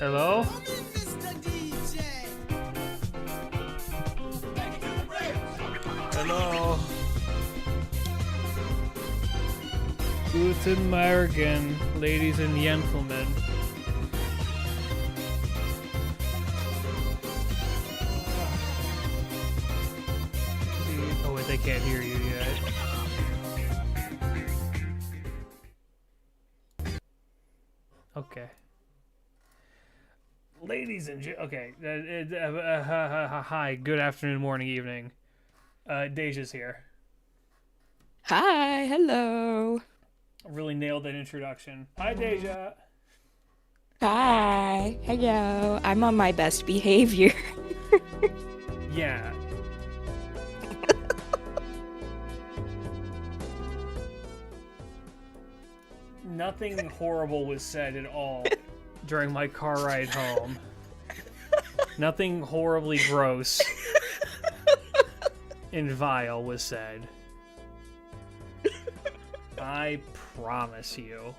Hello? Hello? Guten Morgen, ladies and gentlemen. Oh wait, they can't hear you yet. Okay. Ladies and okay. Hi, good afternoon, morning, evening. Deja's here. Hi, hello. I really nailed that introduction. Hi, Deja. Hi, hello. I'm on my best behavior. Yeah. Nothing horrible was said at all during my car ride home. Nothing horribly gross and vile was said. I promise you.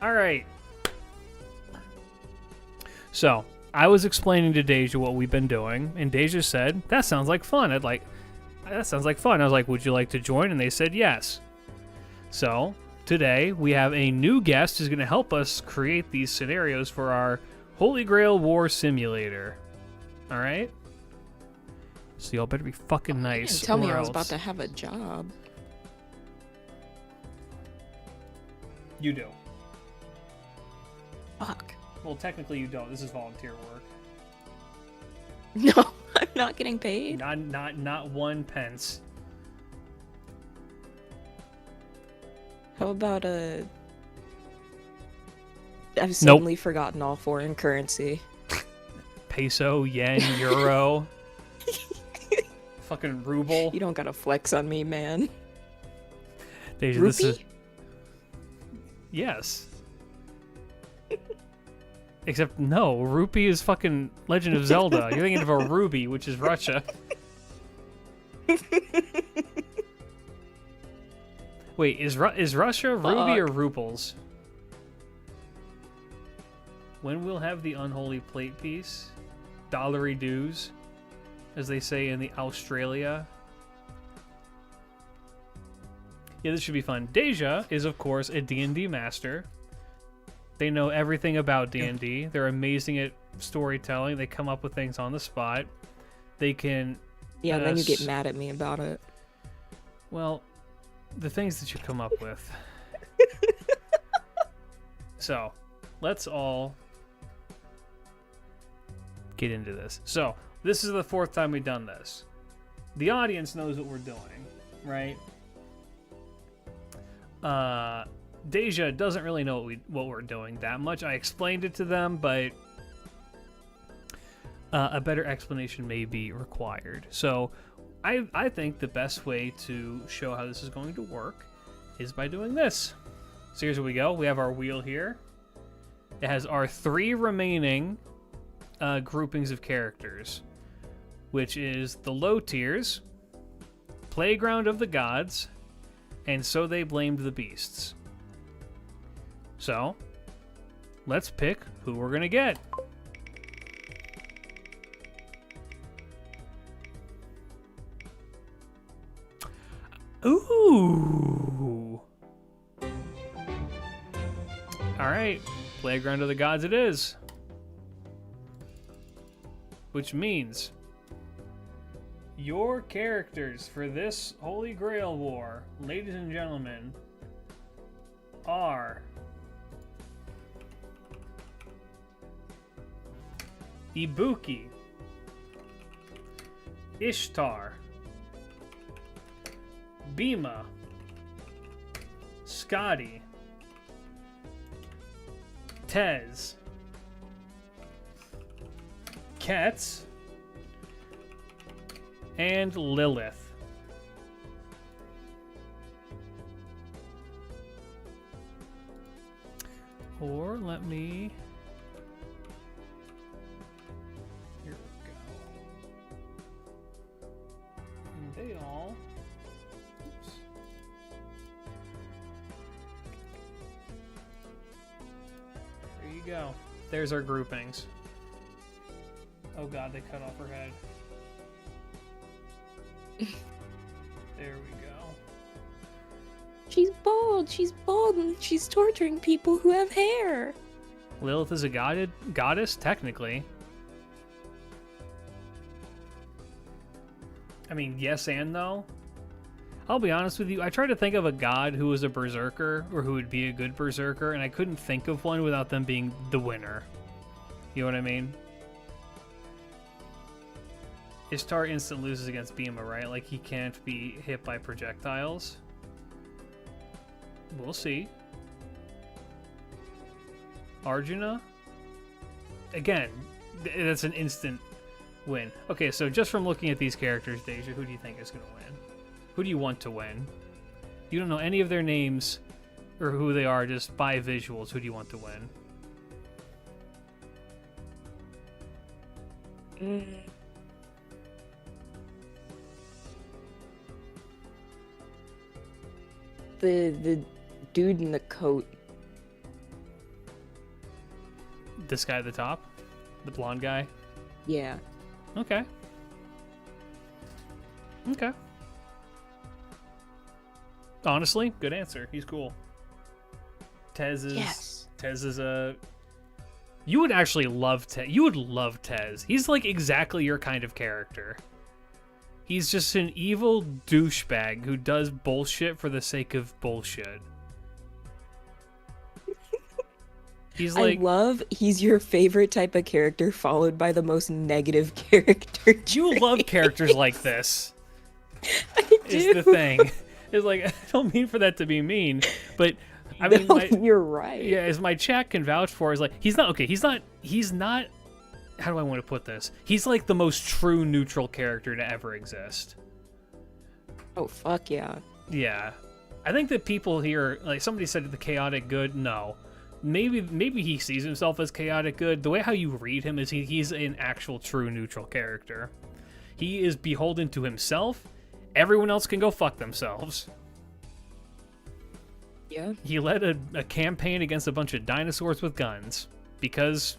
Alright. So, I was explaining to Deja what we've been doing, and Deja said, that sounds like fun. That sounds like fun. I was like, would you like to join? And they said yes. So, today we have a new guest who's going to help us create these scenarios for our Holy Grail War Simulator. Alright? So y'all better be fucking nice. Tell me or I was else. about to have a job. You do. Fuck. Well, technically you don't. This is volunteer work. No, I'm not getting paid. Not 1 pence. How about a... I've suddenly forgotten all foreign currency. Peso, yen, euro. Fucking ruble. You don't gotta flex on me, man. Deja, Rupee? this is... Yes. Except, no, rupee is fucking Legend of Zelda. You're thinking of a ruby, which is Russia. Wait, is Russia ruby or ruples? When we'll have the unholy plate piece? Dollary dues, as they say in the Australia. Yeah, this should be fun. Deja is, of course, a D&D master. They know everything about D&D. They're amazing at storytelling. They come up with things on the spot. They can... Yeah, and then you get mad at me about it. Well, the things that you come up with. So, let's all get into this. So, this is the 4th time we've done this. The audience knows what we're doing, right? Deja doesn't really know what we're doing that much. I explained it to them, but a better explanation may be required. So I think the best way to show how this is going to work is by doing this. So here's where we go. We have our wheel here. It has our 3 remaining groupings of characters, which is the low tiers, Playground of the Gods, and So They Blamed the Beasts. So, let's pick who we're going to get. Ooh! Alright, Playground of the Gods it is. Which means your characters for this Holy Grail War, ladies and gentlemen, are Ibuki, Ishtar, Bhima, Scotty, Tez, Ketz, and Lilith. Or let me... Here we go. And they all... Oops. There you go. There's our groupings. Oh god, they cut off her head. There we go. She's bald, and she's torturing people who have hair. Lilith is a goddess, technically. I mean, yes and no. I'll be honest with you, I tried to think of a god who was a berserker, or who would be a good berserker, and I couldn't think of one without them being the winner. You know what I mean? Ishtar instant loses against Bhima, right? Like, he can't be hit by projectiles. We'll see. Arjuna? Again, that's an instant win. Okay, so just from looking at these characters, Deja, who do you think is going to win? Who do you want to win? You don't know any of their names or who they are, just by visuals. Who do you want to win? The dude in the coat. This guy at the top? The blonde guy? Yeah. Okay. Okay. Honestly, good answer. He's cool. Tez is... Yes. Tez is a... You would actually love Tez. You would love Tez. He's like exactly your kind of character. He's just an evil douchebag who does bullshit for the sake of bullshit. He's like... I love he's your favorite type of character followed by the most negative character trait. You love characters like this. I do. Is the thing. It's like, I don't mean for that to be mean, but I mean, No, you're right. yeah, as my chat can vouch for, is like, he's not, how do I want to put this? He's like the most true neutral character to ever exist. Oh, fuck yeah. Yeah. I think that people here, like somebody said the chaotic good, no. Maybe he sees himself as chaotic good. The way how you read him is he's an actual true neutral character. He is beholden to himself. Everyone else can go fuck themselves. Yeah. He led a campaign against a bunch of dinosaurs with guns. Because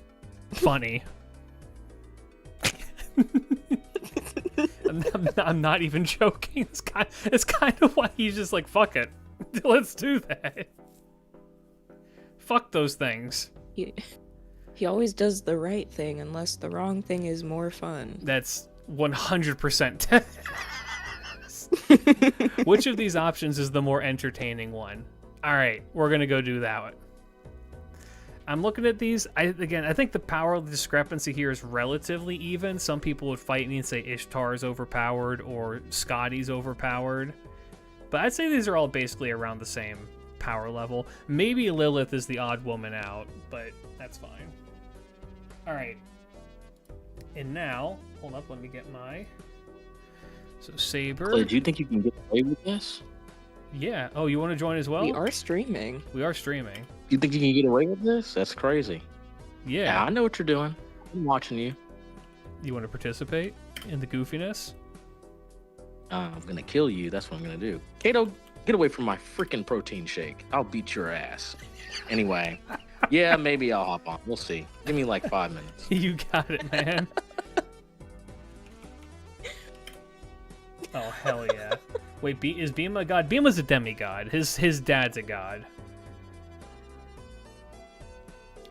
funny. I'm not even joking. It's kind of why he's just like, fuck it. Let's do that. Fuck those things. He always does the right thing unless the wrong thing is more fun. That's 100%. Which of these options is the more entertaining one? All right, we're going to go do that one. I'm looking at these. I think the power discrepancy here is relatively even. Some people would fight me and say Ishtar is overpowered or Scotty's overpowered. But I'd say these are all basically around the same power level. Maybe Lilith is the odd woman out, but that's fine. All right. And now, hold up, let me get my... So Saber. Clay, do you think you can get away with this? Yeah. Oh, you want to join as well? We are streaming. We are streaming. You think you can get away with this? That's crazy. Yeah. I know what you're doing. I'm watching you. You want to participate in the goofiness? I'm gonna kill you. That's what I'm gonna do. Kato, get away from my freaking protein shake. I'll beat your ass. Anyway, yeah, maybe I'll hop on. We'll see. Give me like 5 minutes. You got it, man. Oh, hell yeah. Wait, is Bhima a god? Bhima's a demigod. His dad's a god.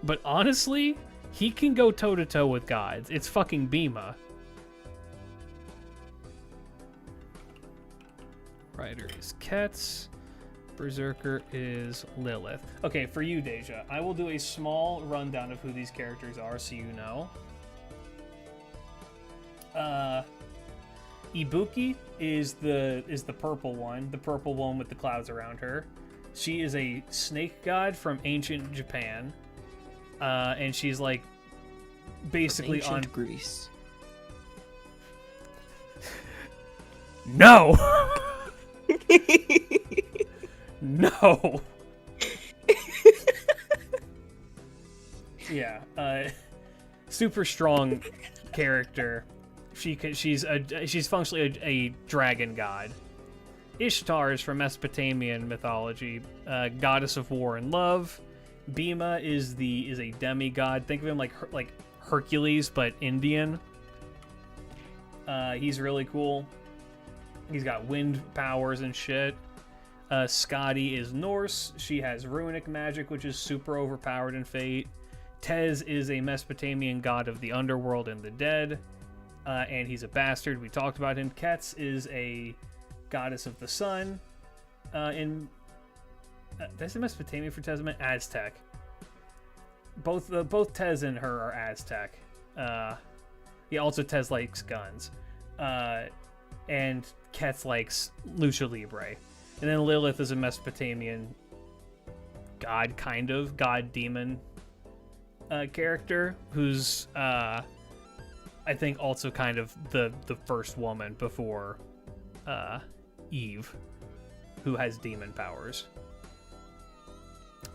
But honestly, he can go toe-to-toe with gods. It's fucking Bhima. Rider is Ketz. Berserker is Lilith. Okay, for you, Deja, I will do a small rundown of who these characters are so you know. Ibuki is the purple one, the purple one with the clouds around her. She is a snake god from ancient Japan, and she's like basically Ancient on Greece. No. No. Yeah, super strong character. She's functionally a dragon god. Ishtar is from Mesopotamian mythology, goddess of war and love. Bhima is a demigod. Think of him like Hercules, but Indian. He's really cool. He's got wind powers and shit. Skadi is Norse. She has runic magic, which is super overpowered in Fate. Tez is a Mesopotamian god of the underworld and the dead, and he's a bastard. We talked about him. Ketz is a goddess of the sun. That's the Mesopotamia for Tez, Aztec. Both Tez and her are Aztec. Also Tez likes guns, and Ketz likes lucha libre. And then Lilith is a Mesopotamian god, god demon character, who's I think also kind of the first woman before Eve, who has demon powers.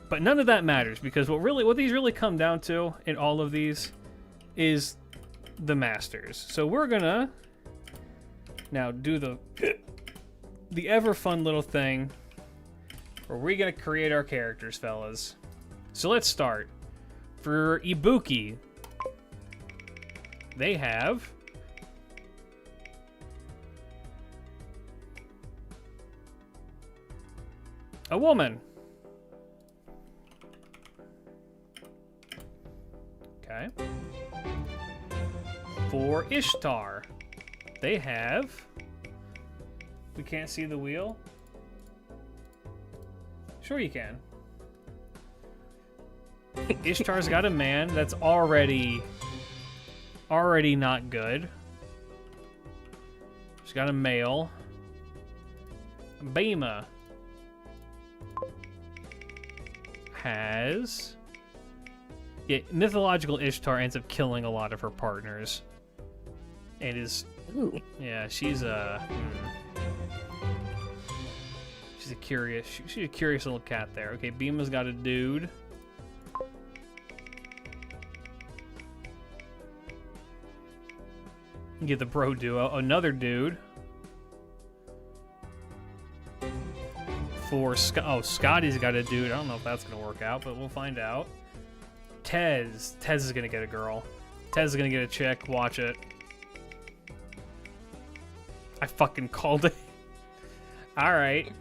But none of that matters, because what these really come down to in all of these is the masters. So we're gonna now do the ever fun little thing where we're gonna create our characters, fellas. So let's start. For Ibuki, they have a woman. Okay. For Ishtar, they have... We can't see the wheel? Sure you can. Ishtar's got a man. That's already not good. She's got a male. Bhima has... Yeah, mythological Ishtar ends up killing a lot of her partners. And is... Ooh. Yeah, she's a... She's a curious little cat there. Okay, Bhima's got a dude. You get the bro duo. Another dude. For Scotty's got a dude. I don't know if that's gonna work out, but we'll find out. Tez is gonna get a girl. Tez is gonna get a chick. Watch it. I fucking called it. All right.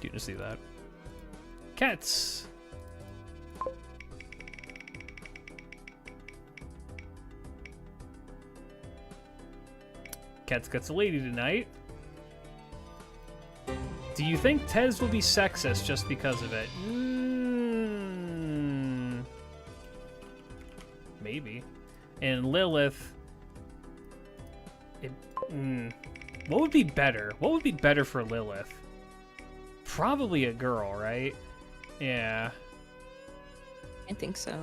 You can see that. Cats. Cats gets a lady tonight. Do you think Tez will be sexist just because of it? Maybe. And Lilith... What would be better? What would be better for Lilith? Probably a girl, right? Yeah. I think so.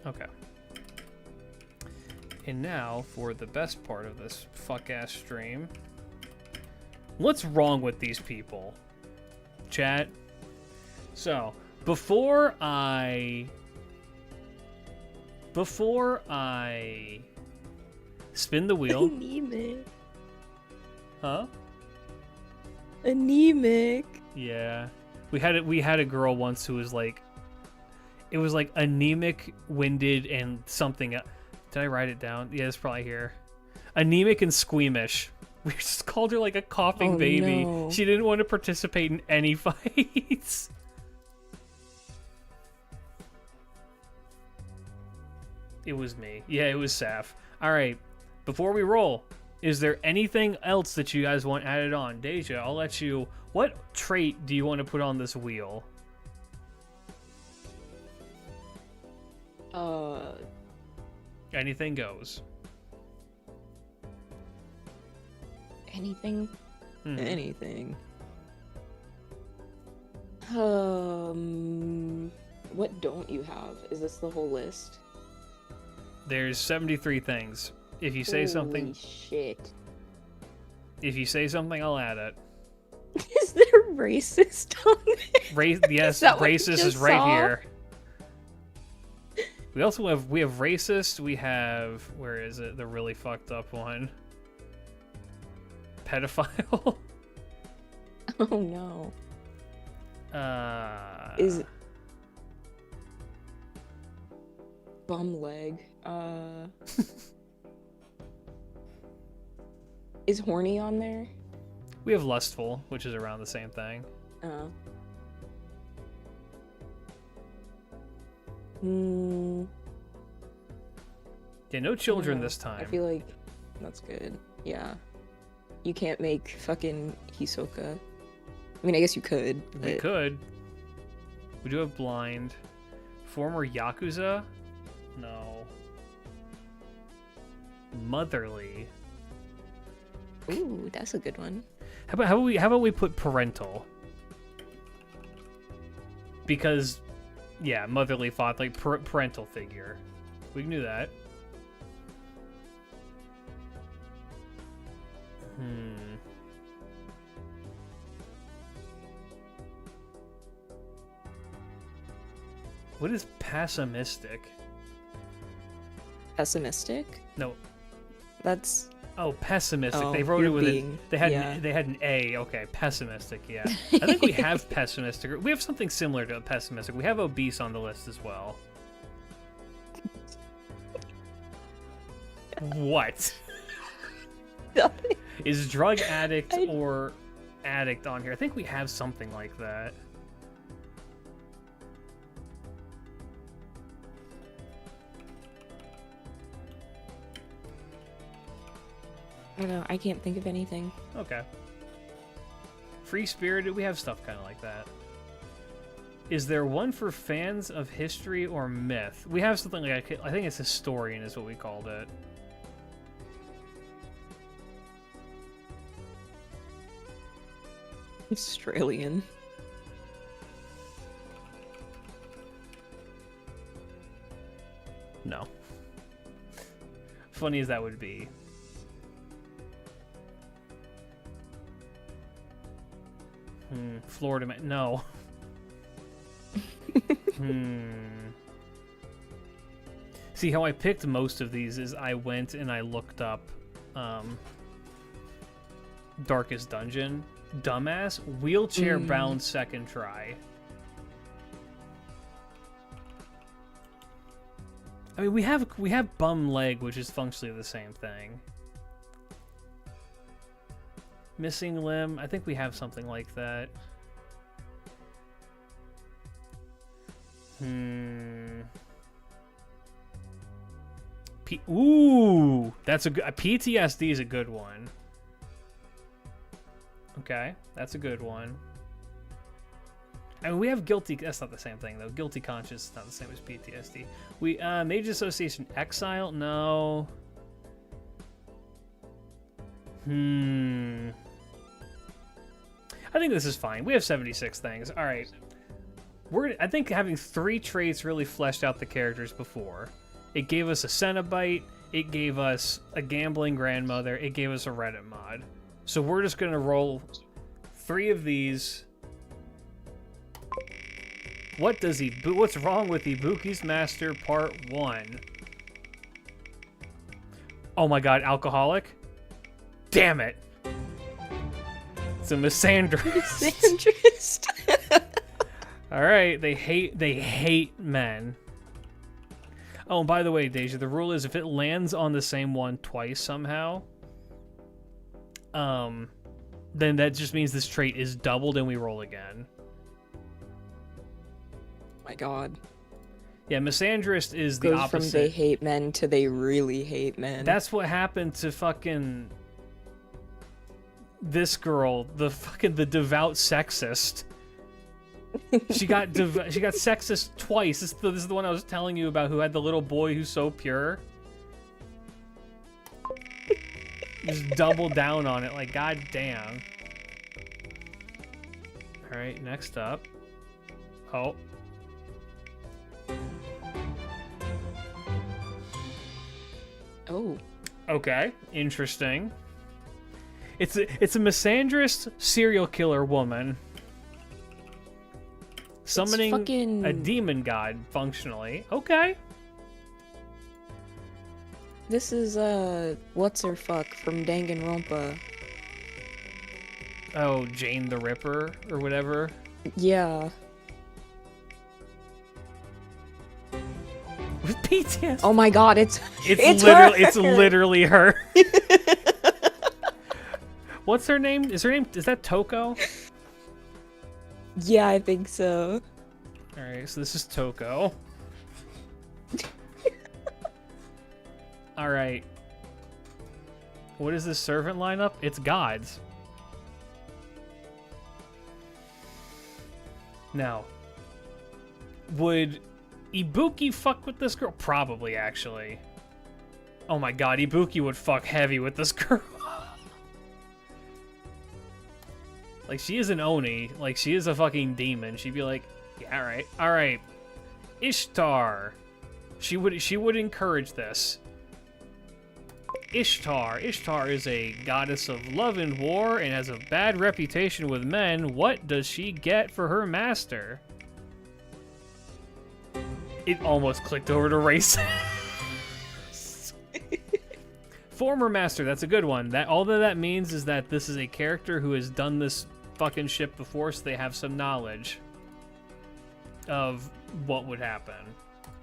Okay. And now for the best part of this fuck-ass stream. What's wrong with these people? Chat? So, before I spin the wheel... Anemic. Huh? Anemic. Yeah. We had a girl once who was like... It was like anemic, winded, and something... Did I write it down? Yeah, it's probably here. Anemic and squeamish. We just called her like a coughing baby. No. She didn't want to participate in any fights. It was me. Yeah, it was Saf. All right. Before we roll, is there anything else that you guys want added on? Deja, I'll let you... What trait do you want to put on this wheel? Anything goes. Anything? Hmm. Anything. What don't you have? Is this the whole list? There's 73 things. If you say something... Holy shit. If you say something, I'll add it. Is there racist on there? Yes, that what you racist just is right saw? here. We also have racist. We have, where is it? The really fucked up one. Pedophile. Oh no. Uh. Is bum leg. Is horny on there? We have lustful, which is around the same thing. Yeah, no children this time. I feel like that's good. Yeah. You can't make fucking Hisoka. I mean, I guess you could. We could. We do have blind. Former Yakuza? No. Motherly. Ooh, that's a good one. How about we put parental? Because, yeah, motherly thought, like parental figure. We can do that. What is pessimistic? Pessimistic? No. That's... Oh, pessimistic. Oh, They wrote it with being, they had yeah. they had an A. Okay, pessimistic. Yeah, I think we have pessimistic. We have something similar to pessimistic. We have obese on the list as well. What? Nothing. Is drug addict or addict on here? I think we have something like that. I don't know. I can't think of anything. Okay. Free-spirited, we have stuff kind of like that. Is there one for fans of history or myth? We have something like, I think it's historian is what we called it. Australian. No. Funny as that would be. Florida man. No. See, how I picked most of these is I went and I looked up Darkest Dungeon. Dumbass. Wheelchair bound second try. I mean, we have bum leg, which is functionally the same thing. Missing limb. I think we have something like that. Ooh, that's a good. PTSD is a good one. Okay, that's a good one. I mean, we have guilty. That's not the same thing though. Guilty conscience is not the same as PTSD. We Mage Association Exile. No. I think this is fine. We have 76 things. All right. I think having 3 traits really fleshed out the characters before. It gave us a Cenobite. It gave us a gambling grandmother. It gave us a Reddit mod. So we're just going to roll 3 of these. What's wrong with Ibuki's Master Part 1? Oh my god, alcoholic? Damn it. It's a misandrist. Misandrist. All right, they hate men. Oh, and by the way, Deja, the rule is if it lands on the same one twice somehow, then that just means this trait is doubled and we roll again. My god. Yeah, misandrist is the Goes opposite. from they hate men to they really hate men. That's what happened to fucking this girl, the devout sexist. She got sexist twice. This is the one I was telling you about, who had the little boy who's so pure. Just double down on it, like god damn. All right, next up. Oh. Oh. Okay, interesting. It's a misandrist serial killer woman summoning fucking... a demon god functionally. Okay. This is what's her fuck from Danganronpa. Oh, Jane the Ripper or whatever. Yeah. With PTSD. Oh my god, it's It's her! literally her. What's her name? Is that Toko? Yeah, I think so. Alright, so this is Toko. Alright. What is this servant lineup? It's gods. Now, would Ibuki fuck with this girl? Probably, actually. Oh my god, Ibuki would fuck heavy with this girl. Like, she is an Oni. Like, she is a fucking demon. She'd be like, yeah, alright, alright. Ishtar. She would encourage this. Ishtar. Ishtar is a goddess of love and war and has a bad reputation with men. What does she get for her master? It almost clicked over to race. Former master, that's a good one. That all that means is that this is a character who has done this fucking shit before, so they have some knowledge of what would happen.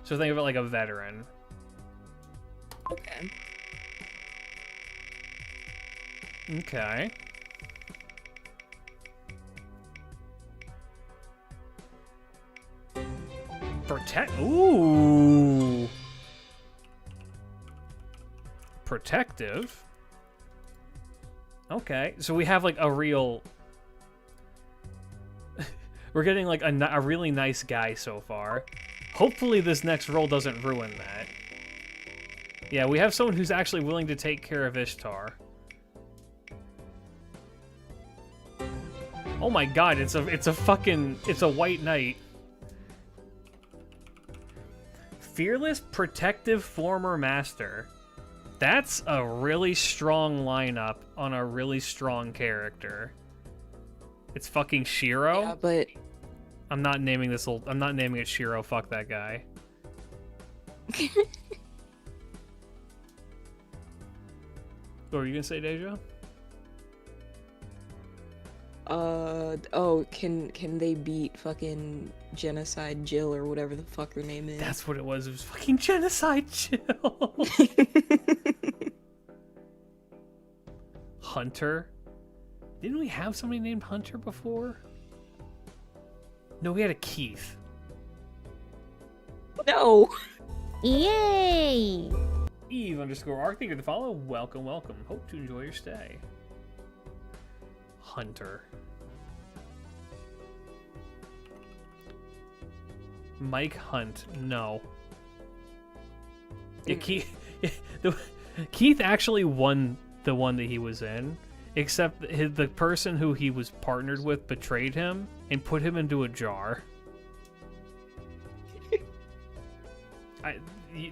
So think of it like a veteran. Okay. Okay. Ooh. Protective. Okay, so we have like a real. We're getting like a really nice guy so far. Hopefully this next roll doesn't ruin that. Yeah, we have someone who's actually willing to take care of Ishtar. Oh my god, it's a white knight. Fearless, protective, former master. That's a really strong lineup on a really strong character. It's fucking Shiro. Yeah, but I'm not naming it Shiro. Fuck that guy. What were you gonna say, Deja? Oh, can they beat fucking Genocide Jill or whatever the fuck her name is? That's what it was. It was fucking Genocide Jill. Hunter. Didn't we have somebody named Hunter before? No, we had a Keith. No. Yay! Eve_Arc, thank you to follow. Welcome, welcome. Hope to enjoy your stay. Hunter. Mike Hunt. No. Yeah, Keith actually won the one that he was in, except the person who he was partnered with betrayed him and put him into a jar.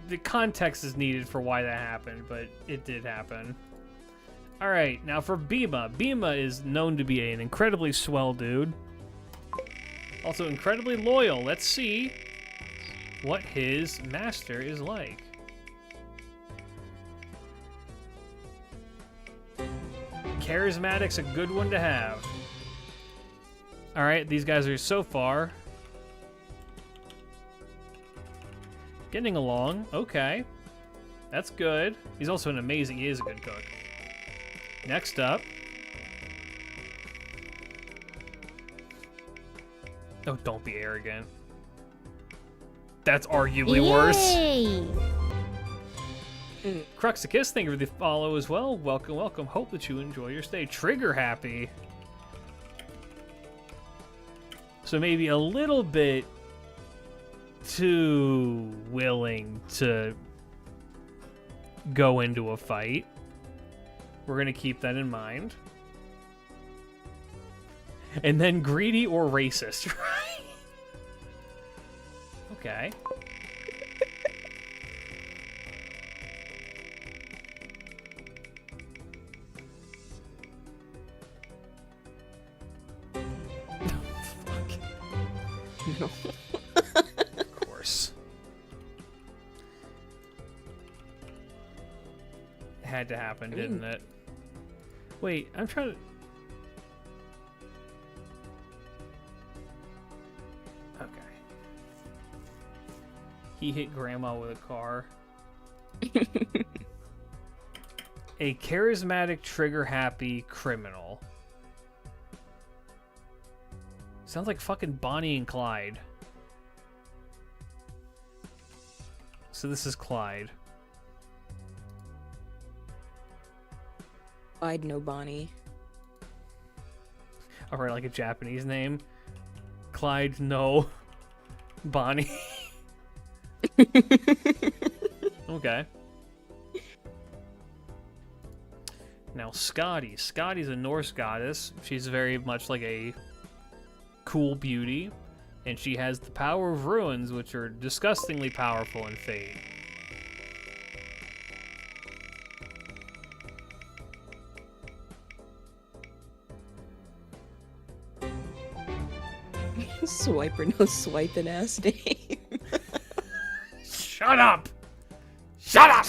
The context is needed for why that happened, but it did happen. Alright, now for Bima. Bima is known to be an incredibly swell dude. Also incredibly loyal. Let's see what his master is like. Charismatic's a good one to have. Alright, these guys are so far getting along. Okay. That's good. He's also he is a good cook. Next up. Oh, don't be arrogant. That's arguably worse. Yay! Cruxicus, thank you for the follow as well. Welcome, welcome. Hope that you enjoy your stay. Trigger happy. So maybe a little bit too willing to go into a fight. We're going to keep that in mind. And then greedy or racist, right? Okay. Fuck. No. Of course. had to happen, I mean- didn't it? Wait, I'm trying to... Okay. He hit Grandma with a car. A charismatic, trigger-happy criminal. Sounds like fucking Bonnie and Clyde. So this is Clyde. Clyde no Bonnie. Alright, like a Japanese name. Clyde no Bonnie. Okay. Now Scotty. Scotty's a Norse goddess. She's very much like a cool beauty. And she has the power of ruins, which are disgustingly powerful in Fate. Swiper no swiping ass name. Shut up! Shut up!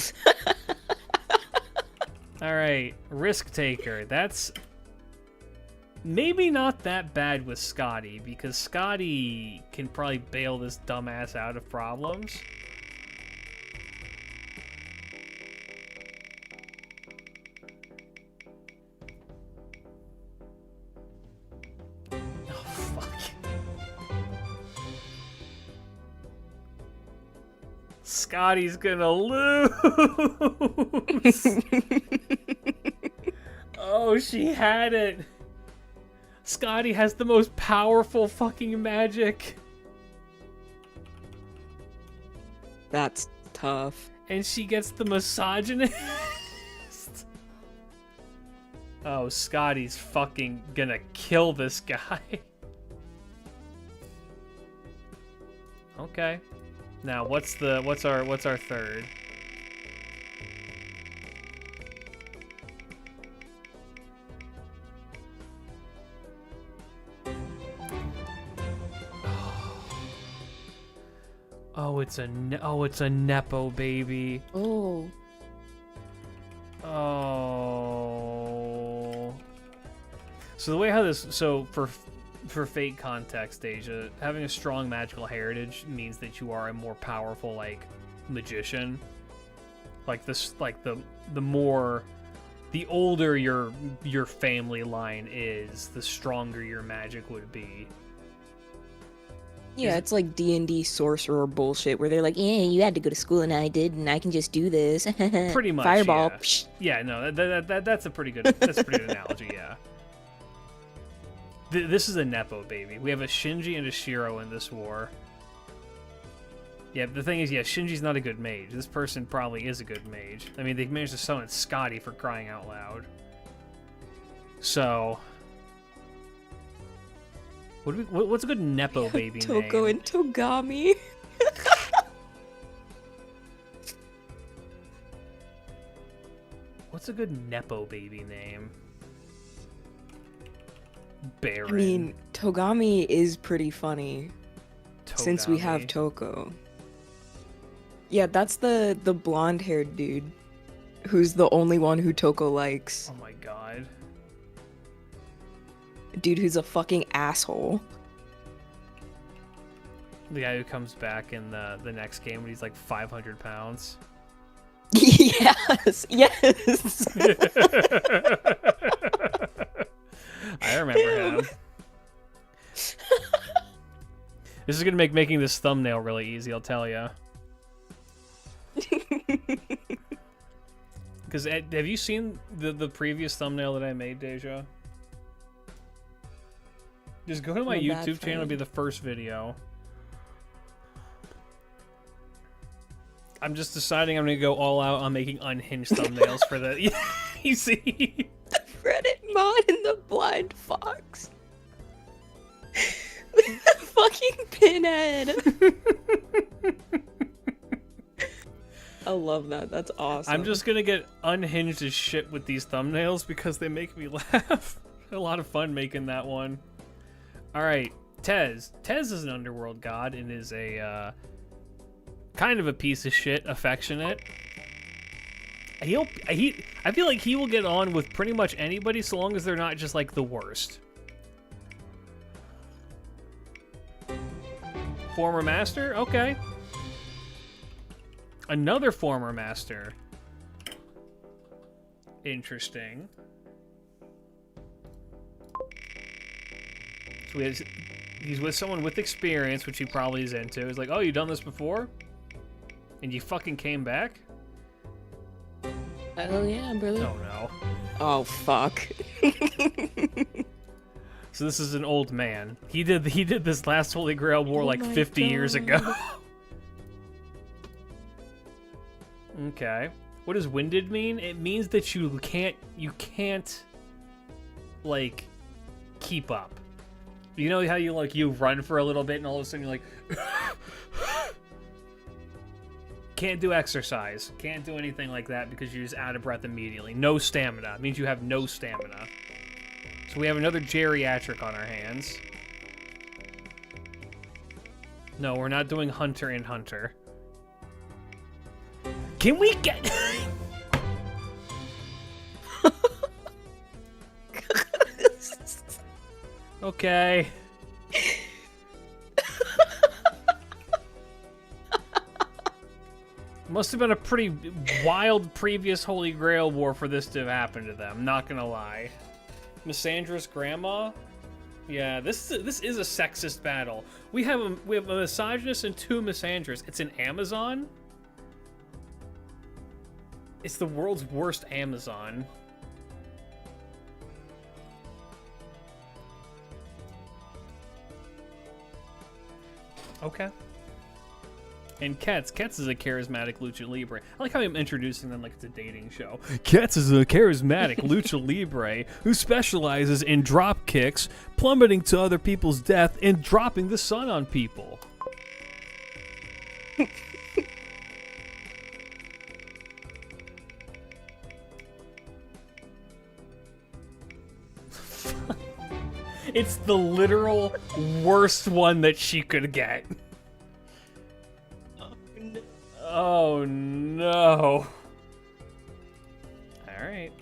Alright, Risk Taker. That's maybe not that bad with Scotty, because Scotty can probably bail this dumbass out of problems. Oh, fuck. Scotty's gonna lose! Oh, she had it! Scotty has the most powerful fucking magic! That's tough. And she gets the misogynist! Oh, Scotty's fucking gonna kill this guy. Okay. Now, what's our third? Oh, it's a nepo baby. Oh. Oh. So the way how this for Fate context, Asia, having a strong magical heritage means that you are a more powerful like magician. Like this, like the older your family line is, the stronger your magic would be. Yeah, it's like D&D sorcerer bullshit where they're like, yeah, you had to go to school and I did, and I can just do this. Pretty much. Fireball. Yeah, Psh. yeah no, that's a pretty good analogy. Yeah. This is a nepo baby. We have a Shinji and a Shiro in this war. Yeah, the thing is, yeah, Shinji's not a good mage. This person probably is a good mage. I mean, they managed to summon Scotty for crying out loud. So, what's a good nepo baby Toko name? and Togami. What's a good nepo baby name? Baron. I mean, Togami is pretty funny since we have Togami. Toko. Yeah, that's the blonde-haired dude who's the only one who Toko likes. Oh my god. Dude who's a fucking asshole. The guy who comes back in the next game when he's like 500 pounds. Yes, yes. I remember him. This is gonna make making this thumbnail really easy, I'll tell you. Because have you seen the previous thumbnail that I made, Deja? Just go to my I'm a bad YouTube channel, it'll be friend. the first video. I'm just deciding I'm gonna go all out on making unhinged thumbnails for the. Yeah, you see. The Reddit mod and the blind fox. The fucking pinhead. I love that. That's awesome. I'm just gonna get unhinged as shit with these thumbnails because they make me laugh. A lot of fun making that one. Alright, Tez. Tez is an underworld god and is a kind of a piece of shit, affectionate. I feel like he will get on with pretty much anybody so long as they're not just like the worst. Former master? Okay. Another former master. Interesting. So he's with someone with experience, which he probably is into. He's like, oh, you done this before? And you fucking came back? Hell yeah, brother. Oh, no. Oh, fuck. So this is an old man. He did this last Holy Grail war like 50 years ago. Okay. What does winded mean? It means that you can't like keep up. You know how you run for a little bit and all of a sudden you're like can't do exercise. Can't do anything like that because you're just out of breath immediately. No stamina. It means you have no stamina. So we have another geriatric on our hands. No, we're not doing Hunter and Hunter. Can we get... Okay. Must have been a pretty wild previous Holy Grail war for this to have happened to them, not gonna lie. Missandra's grandma? Yeah, this is a sexist battle. We have a misogynist and 2 Missandras. It's an Amazon? It's the world's worst Amazon. Okay. And Ketz is a charismatic lucha libre. I like how I'm introducing them like it's a dating show. Ketz is a charismatic lucha libre who specializes in drop kicks, plummeting to other people's death, and dropping the sun on people. It's the literal worst one that she could get. Oh no. Alright.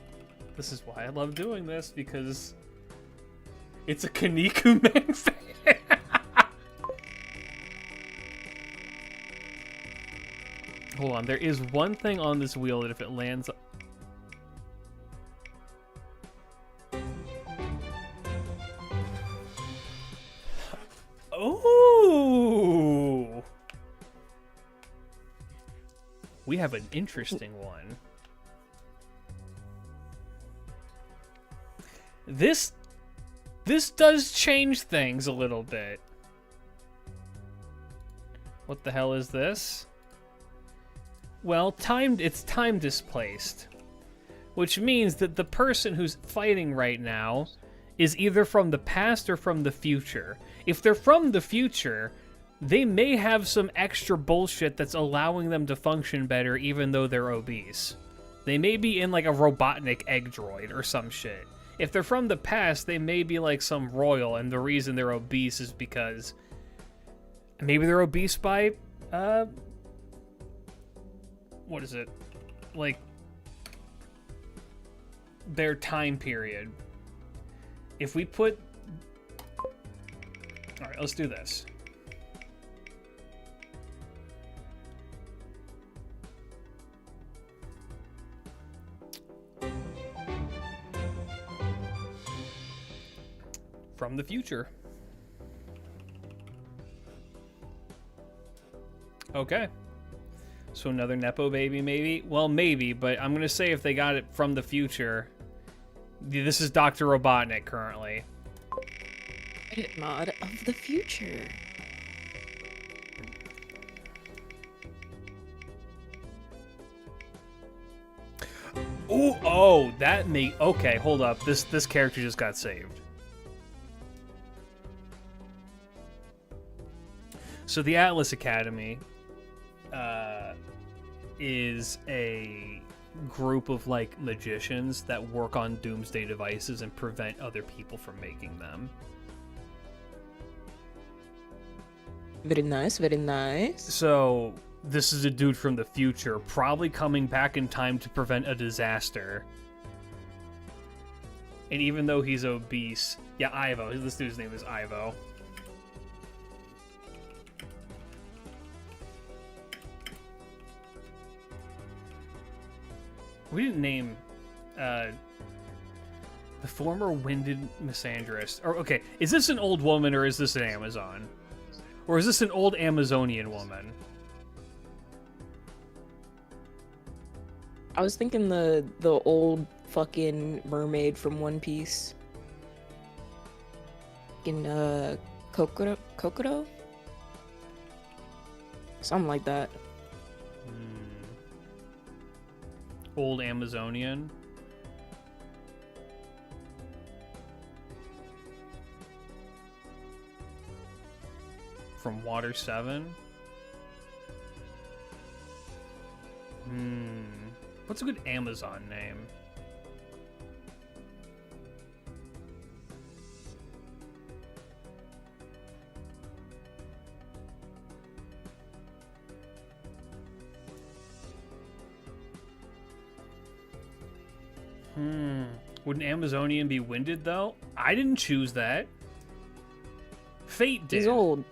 This is why I love doing this, because it's a Kaniku Man fan. Hold on, there is one thing on this wheel that if it lands... Oh! We have an interesting one. This does change things a little bit. What the hell is this? Well, it's time displaced, which means that the person who's fighting right now is either from the past or from the future. If they're from the future, they may have some extra bullshit that's allowing them to function better even though they're obese. They may be in like a Robotnik egg droid or some shit. If they're from the past, they may be like some royal, and the reason they're obese is because maybe they're obese by, what is it? Like, their time period. If we put... Alright, let's do this. From the future. Okay. So another Nepo baby, maybe? Well, maybe, but I'm gonna say if they got it from the future... This is Dr. Robotnik currently. Edit mod of the future. Ooh, oh, that may... Okay, hold up. This character just got saved. So the Atlas Academy is a group of like magicians that work on doomsday devices and prevent other people from making them. Very nice, very nice. So this is a dude from the future, probably coming back in time to prevent a disaster. And even though he's obese, yeah, Ivo. This dude's name is Ivo. We didn't name the former winded misandrist. Or okay, is this an old woman or is this an Amazon? Or is this an old Amazonian woman? I was thinking the old fucking mermaid from One Piece. In Kokoro? Something like that. Old Amazonian. From Water 7. What's a good Amazon name? Would an Amazonian be winded, though? I didn't choose that. Fate did. He's old.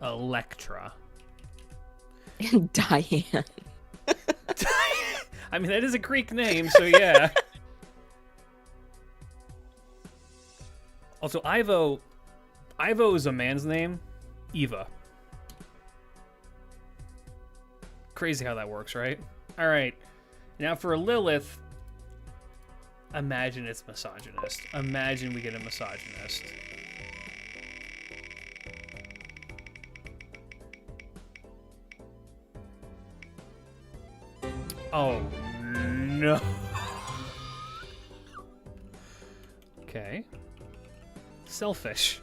Electra. Diane. I mean, that is a Greek name, so yeah. Also, Ivo is a man's name. Eva. Crazy how that works, right? All right. Now for a Lilith, imagine it's misogynist. Imagine we get a misogynist. Oh, no. Okay. Selfish.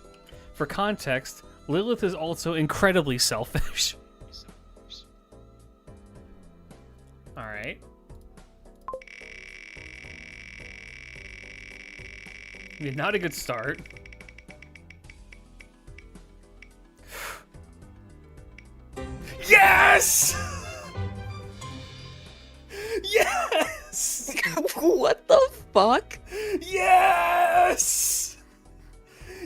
For context, Lilith is also incredibly selfish. Alright. Not a good start. Yes! Yes! What the fuck? Yes!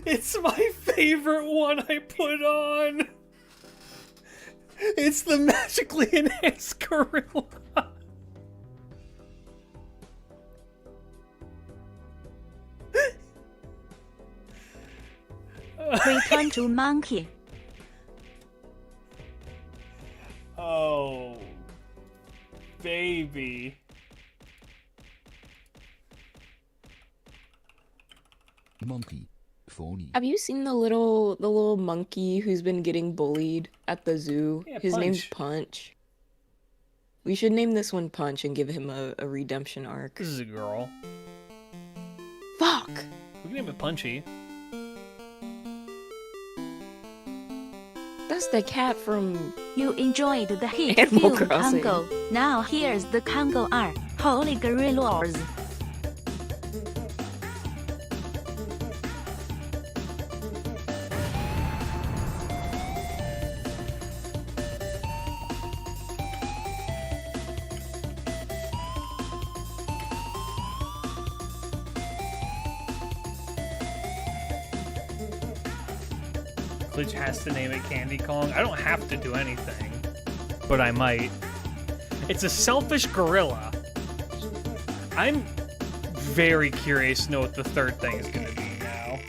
It's my favorite one I put on. It's the magically enhanced gorilla. ，Return to monkey。 Oh, baby. Monkey. Phony. Have you seen the little monkey who's been getting bullied at the zoo? Yeah, His name's Punch. Punch. We should name this one Punch and give him a redemption arc. This is a girl. Fuck! We can name it Punchy. That's the cat from... You enjoyed the hit Animal film Crossing. Congo. Now here's the Congo R. Holy gorillas. Glitch has to name it Candy Kong. I don't have to do anything, but I might. It's a selfish gorilla. I'm very curious to know what the third thing is going to be now.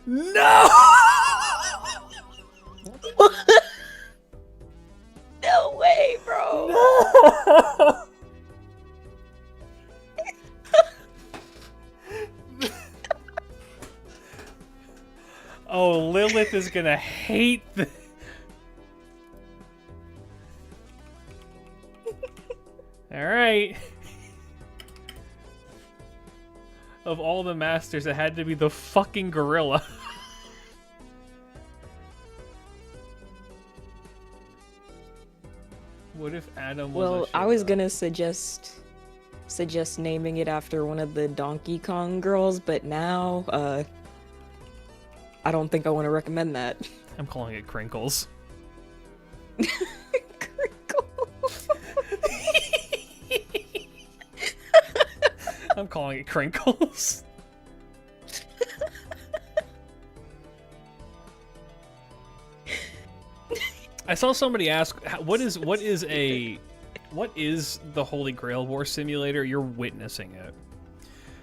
No! No way, bro! No! Oh, Lilith is gonna hate this. Alright. of all the masters, it had to be the fucking gorilla. What if Adam was Well, a I was Shiva? gonna suggest naming it after one of the Donkey Kong girls, but now, I don't think I want to recommend that. I'm calling it Crinkles. I'm calling it Crinkles. I saw somebody ask, what is the Holy Grail War simulator? You're witnessing it.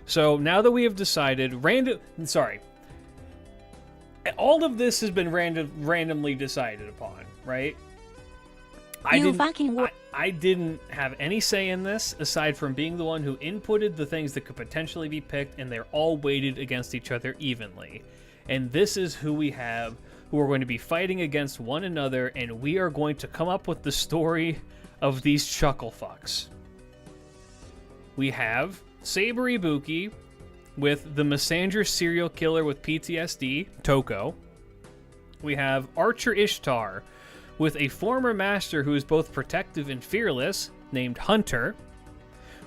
So now that we have decided, all of this has been randomly decided upon, right? I didn't have any say in this, aside from being the one who inputted the things that could potentially be picked, and they're all weighted against each other evenly. And this is who we have, who are going to be fighting against one another, and we are going to come up with the story of these chuckle fucks. We have Saber Ibuki with the Massanger serial killer with PTSD, Toko. We have Archer Ishtar with a former master who is both protective and fearless, named Hunter.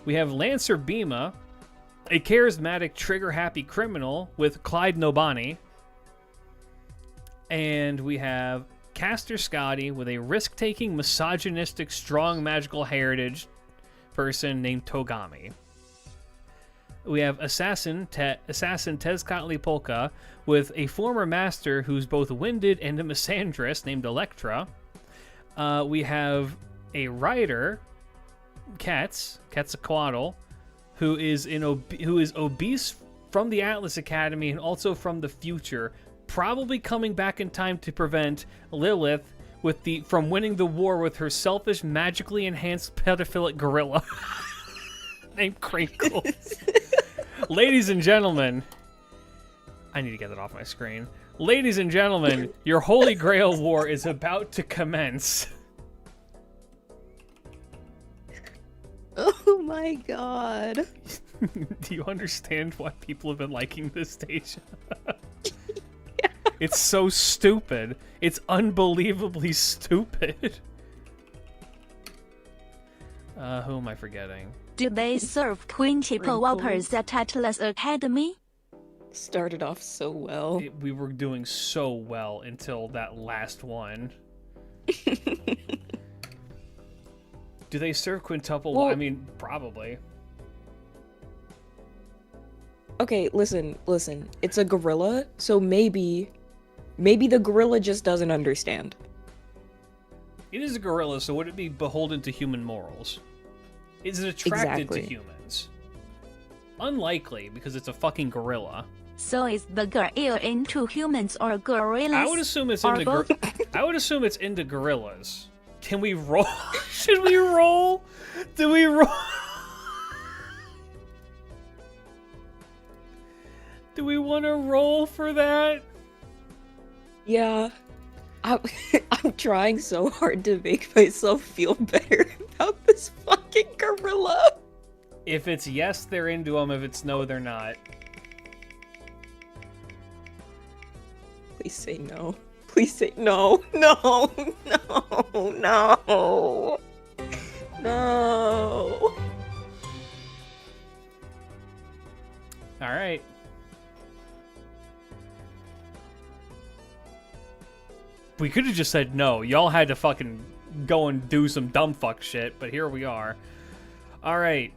We have Lancer Bima, a charismatic, trigger-happy criminal with Clyde Nobani. And we have Caster Scotty with a risk-taking, misogynistic, strong magical heritage person named Togami. We have Assassin Tezcatli Polka with a former master who's both winded and a misandrist named Electra. We have a writer, Quetzalcoatl, who is obese from the Atlas Academy and also from the future, probably coming back in time to prevent Lilith from winning the war with her selfish, magically enhanced pedophilic gorilla named Crinkles. Ladies and gentlemen, I need to get that off my screen. Ladies and gentlemen, your Holy Grail War is about to commence. Oh my god. Do you understand why people have been liking this stage? Yeah. It's so stupid. It's unbelievably stupid. Who am I forgetting? Do they serve quintuple whoppers at Atlas Academy? Started off so well. We were doing so well until that last one. Do they serve quintuple? Well, I mean, probably. Okay, listen. It's a gorilla, so maybe the gorilla just doesn't understand. It is a gorilla, so would it be beholden to human morals? Is it attracted Exactly. to humans? Unlikely, because it's a fucking gorilla. So is the girl into humans or gorillas? I would assume it's Or into both? I would assume it's into gorillas. Can we roll? Should we roll? Do we roll? Do we want to roll for that? Yeah. I'm trying so hard to make myself feel better about this fucking gorilla. If it's yes, they're into them. If it's no, they're not. Please say no. Please say no. No. No. No. No. All right. We could have just said no. Y'all had to fucking go and do some dumb fuck shit, but here we are. All right.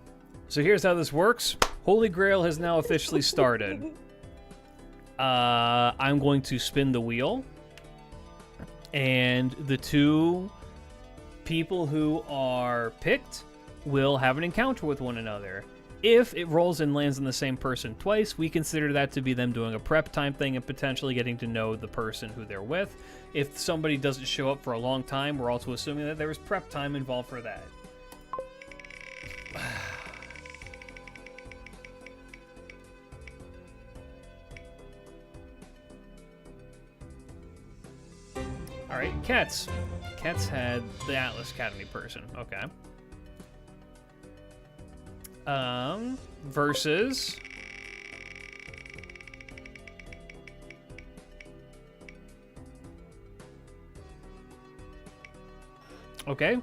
So here's how this works. Holy Grail has now officially started. I'm going to spin the wheel, and the two people who are picked will have an encounter with one another. If it rolls and lands on the same person twice, we consider that to be them doing a prep time thing and potentially getting to know the person who they're with. If somebody doesn't show up for a long time, we're also assuming that there was prep time involved for that. All right, Cats. Cats had the Atlas Academy person. Okay. Versus Okay.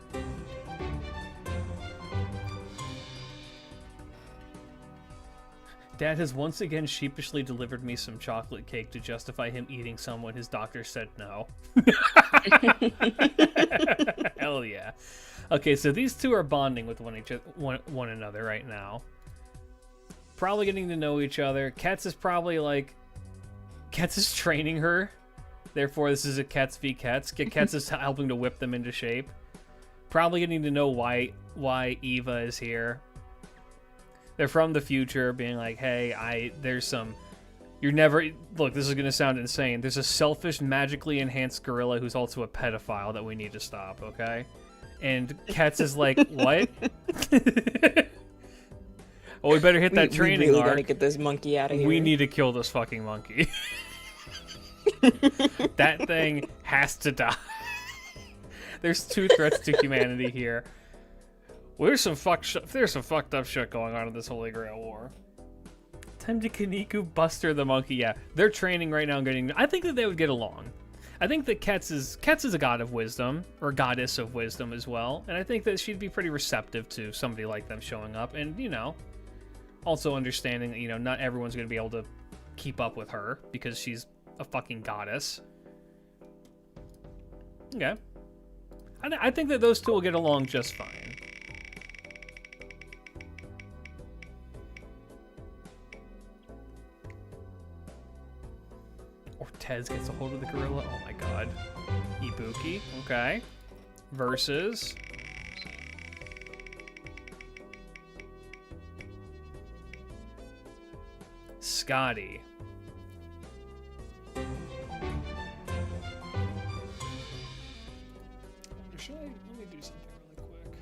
Dad has once again sheepishly delivered me some chocolate cake to justify him eating some when his doctor said no. Hell yeah. Okay, so these two are bonding with one another right now. Probably getting to know each other. Ketz is probably like... Ketz is training her. Therefore, this is a Ketz v. Ketz. Ketz is helping to whip them into shape. Probably getting to know why Eva is here. They're from the future, being like, hey, there's some... You're never... Look, this is going to sound insane. There's a selfish, magically enhanced gorilla who's also a pedophile that we need to stop, okay? And Ketz is like, what? Well, we better hit that training we really arc. gotta get this monkey out of here. We need to kill this fucking monkey. That thing has to die. There's two threats to humanity here. Well, there's some fucked up shit going on in this Holy Grail War. Time to Kaniku Buster the monkey. Yeah, they're training right now and getting... I think that they would get along. I think that Ketz is a god of wisdom, or goddess of wisdom as well, and I think that she'd be pretty receptive to somebody like them showing up, and, you know, also understanding that, you know, not everyone's going to be able to keep up with her, because she's a fucking goddess. Okay. I think that those two will get along just fine. Ortez gets a hold of the gorilla. Oh my god. Ibuki. Okay. Versus... Scotty. Let me do something really quick.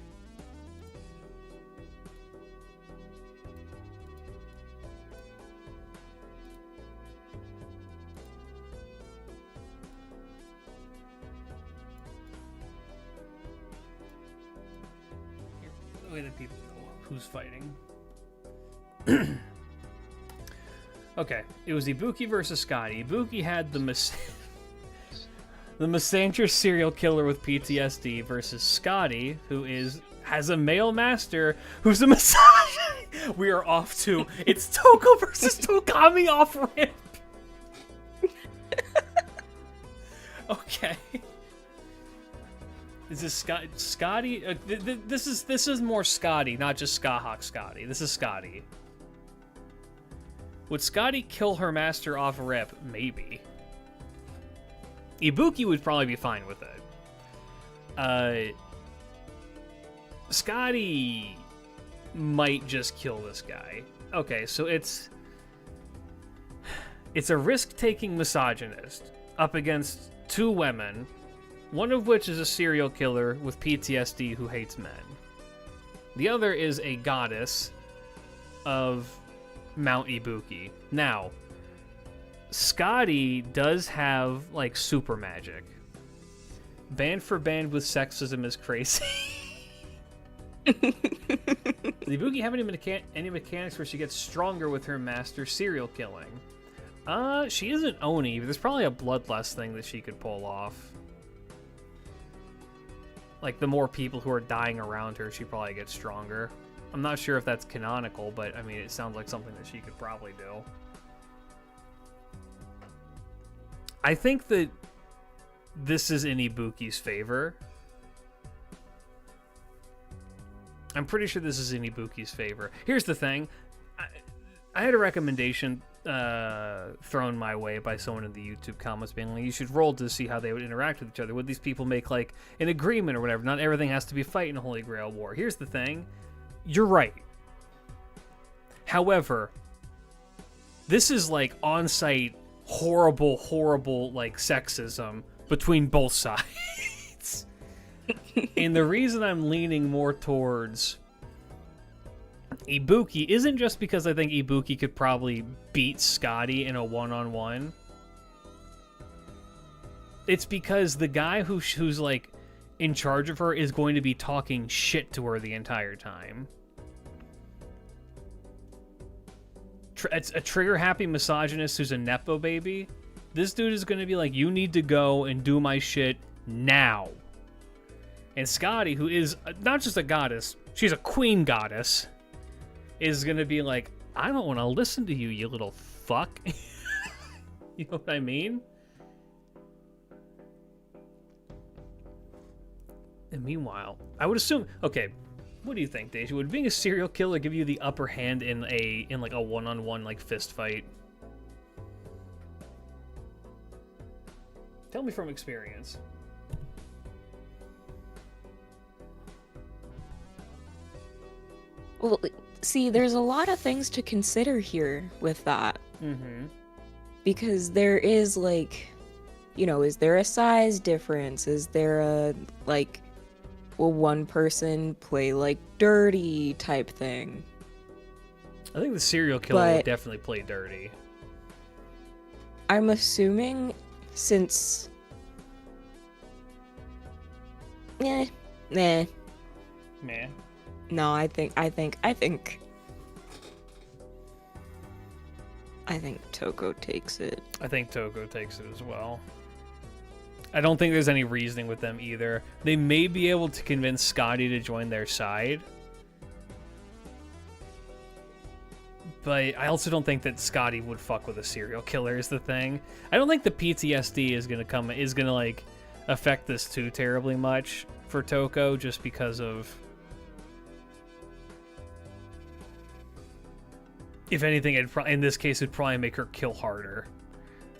Look at the people who's fighting. Okay, it was Ibuki versus Scotty. Ibuki had the misandrous serial killer with PTSD versus Scotty, who has a male master who's a misogynist. We are off to it's Toko versus Tokami off rip. Okay. Is this Scotty? This is more Scotty, not just Skahawk Scotty. This is Scotty. Would Scotty kill her master off rip? Maybe. Ibuki would probably be fine with it. Scotty might just kill this guy. Okay, so it's a risk-taking misogynist up against two women, one of which is a serial killer with PTSD who hates men. The other is a goddess of Mount Ibuki. Now, Scotty does have, like, super magic. Band for band with sexism is crazy. Does Ibuki have any mechanics where she gets stronger with her master serial killing? She isn't Oni, but there's probably a bloodlust thing that she could pull off. Like, the more people who are dying around her, she probably gets stronger. I'm not sure if that's canonical, but, I mean, it sounds like something that she could probably do. I think that this is in Ibuki's favor. I'm pretty sure this is in Ibuki's favor. Here's the thing. I had a recommendation thrown my way by someone in the YouTube comments being like, you should roll to see how they would interact with each other. Would these people make, like, an agreement or whatever? Not everything has to be fight in a Holy Grail War. Here's the thing. You're right. However, this is, like, on-site horrible, like, sexism between both sides. And the reason I'm leaning more towards Ibuki isn't just because I think Ibuki could probably beat Scotty in a one-on-one. It's because the guy who's like in charge of her is going to be talking shit to her the entire time. It's a trigger-happy misogynist who's a Nepo baby. This dude is going to be like, you need to go and do my shit now. And Scotty, who is not just a goddess, she's a queen goddess, is gonna be like, I don't want to listen to you, you little fuck. You know what I mean? And meanwhile, I would assume. Okay, what do you think, Deja? Would being a serial killer give you the upper hand in like a one-on-one like fist fight? Tell me from experience. Well, see, there's a lot of things to consider here with that. Mm-hmm. Because there is, like, you know, is there a size difference? Is there a, like, will one person play, like, dirty type thing? I think the serial killer would But- definitely play dirty. I'm assuming since... Nah. Meh. No, I think Toko takes it. I think Toko takes it as well. I don't think there's any reasoning with them either. They may be able to convince Scotty to join their side. But I also don't think that Scotty would fuck with a serial killer is the thing. I don't think the PTSD is gonna like affect this too terribly much for Toko just because of, if anything, in this case, it'd probably make her kill harder.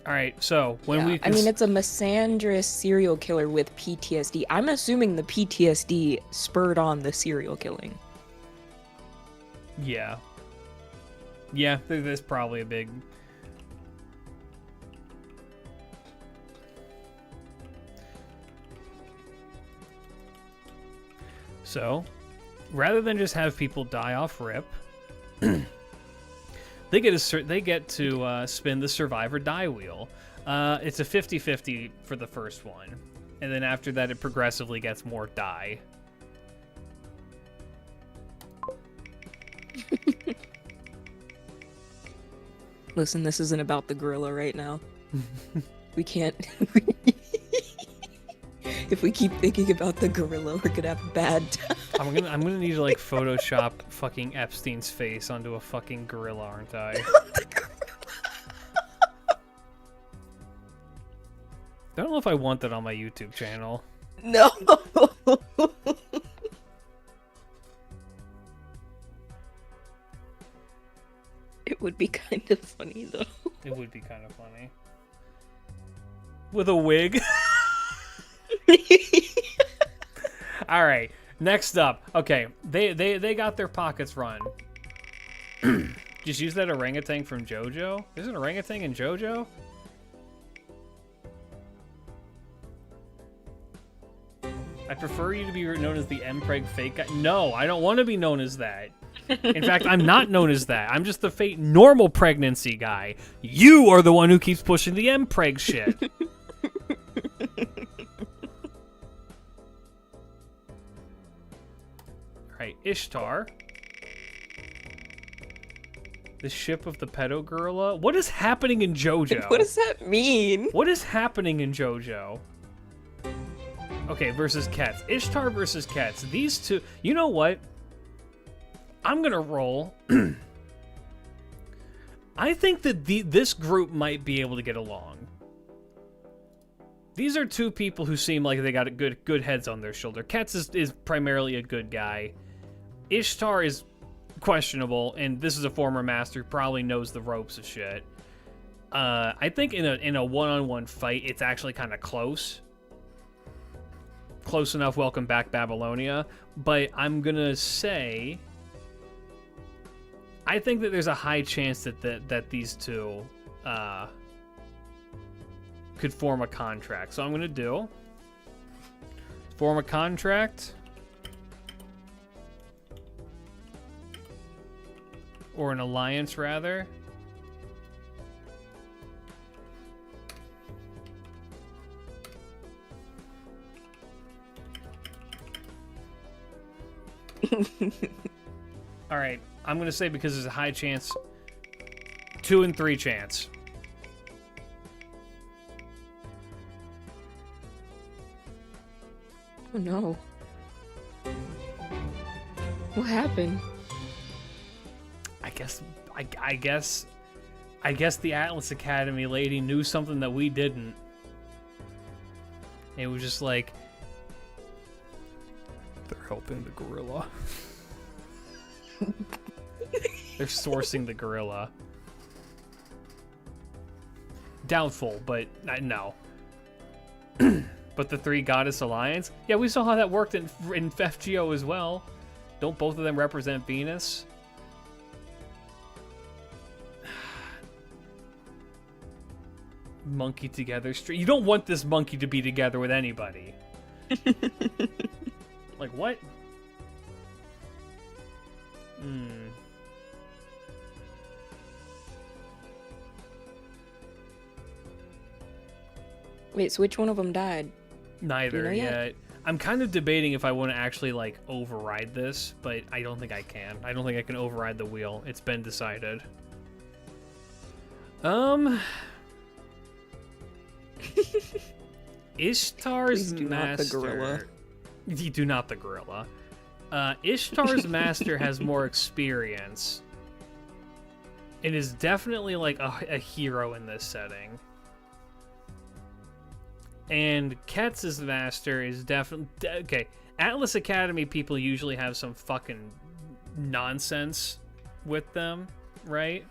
All right, so when we... I mean, it's a misandrous serial killer with PTSD. I'm assuming the PTSD spurred on the serial killing. Yeah. Yeah, there's probably a big... So, rather than just have people die off rip, they get to spin the survivor die wheel. It's a 50-50 for the first one, and then after that, it progressively gets more die. Listen, this isn't about the gorilla right now. We can't... If we keep thinking about the gorilla, we're gonna have a bad time. I'm gonna need to like Photoshop fucking Epstein's face onto a fucking gorilla, aren't I? I don't know if I want that on my YouTube channel. No! It would be kind of funny, though. It would be kind of funny. With a wig. All right. Next up. Okay, they got their pockets run. Just use that orangutan from JoJo. There's an orangutan in JoJo? I prefer you to be known as the Mpreg fake guy. No, I don't want to be known as that. In fact, I'm not known as that. I'm just the fake normal pregnancy guy. You are the one who keeps pushing the Mpreg shit. Alright, Ishtar. The ship of the pedo gorilla. What is happening in JoJo? What does that mean? What is happening in JoJo? Okay, versus Kets. Ishtar versus Kets. These two... You know what? I'm gonna roll. I think that this group might be able to get along. These are two people who seem like they got good heads on their shoulder. Kets is primarily a good guy. Ishtar is questionable, and this is a former master who probably knows the ropes of shit. I think in a one-on-one fight, it's actually kind of close. Close enough, welcome back, Babylonia. But I'm gonna say... I think that there's a high chance that these two could form a contract. So I'm gonna do form a contract or an alliance rather. All right. I'm going to say because there's a high chance, 2 and 3 chance. Oh no. What happened? I guess the Atlas Academy lady knew something that we didn't. It was just like, they're helping the gorilla. They're sourcing the gorilla. Doubtful, but no. But the Three Goddess Alliance? Yeah, we saw how that worked in FGO as well. Don't both of them represent Venus? Monkey together. You don't want this monkey to be together with anybody. Like, what? Wait, so which one of them died? Neither Do you know yet. yet? I'm kind of debating if I want to actually, like, override this, but I don't think I can. I don't think I can override the wheel. It's been decided. Ishtar's Please do not master. the gorilla. You do not the gorilla. Ishtar's master has more experience. It is definitely like a hero in this setting. And Ketz's master is definitely okay. Atlas Academy people usually have some fucking nonsense with them, right?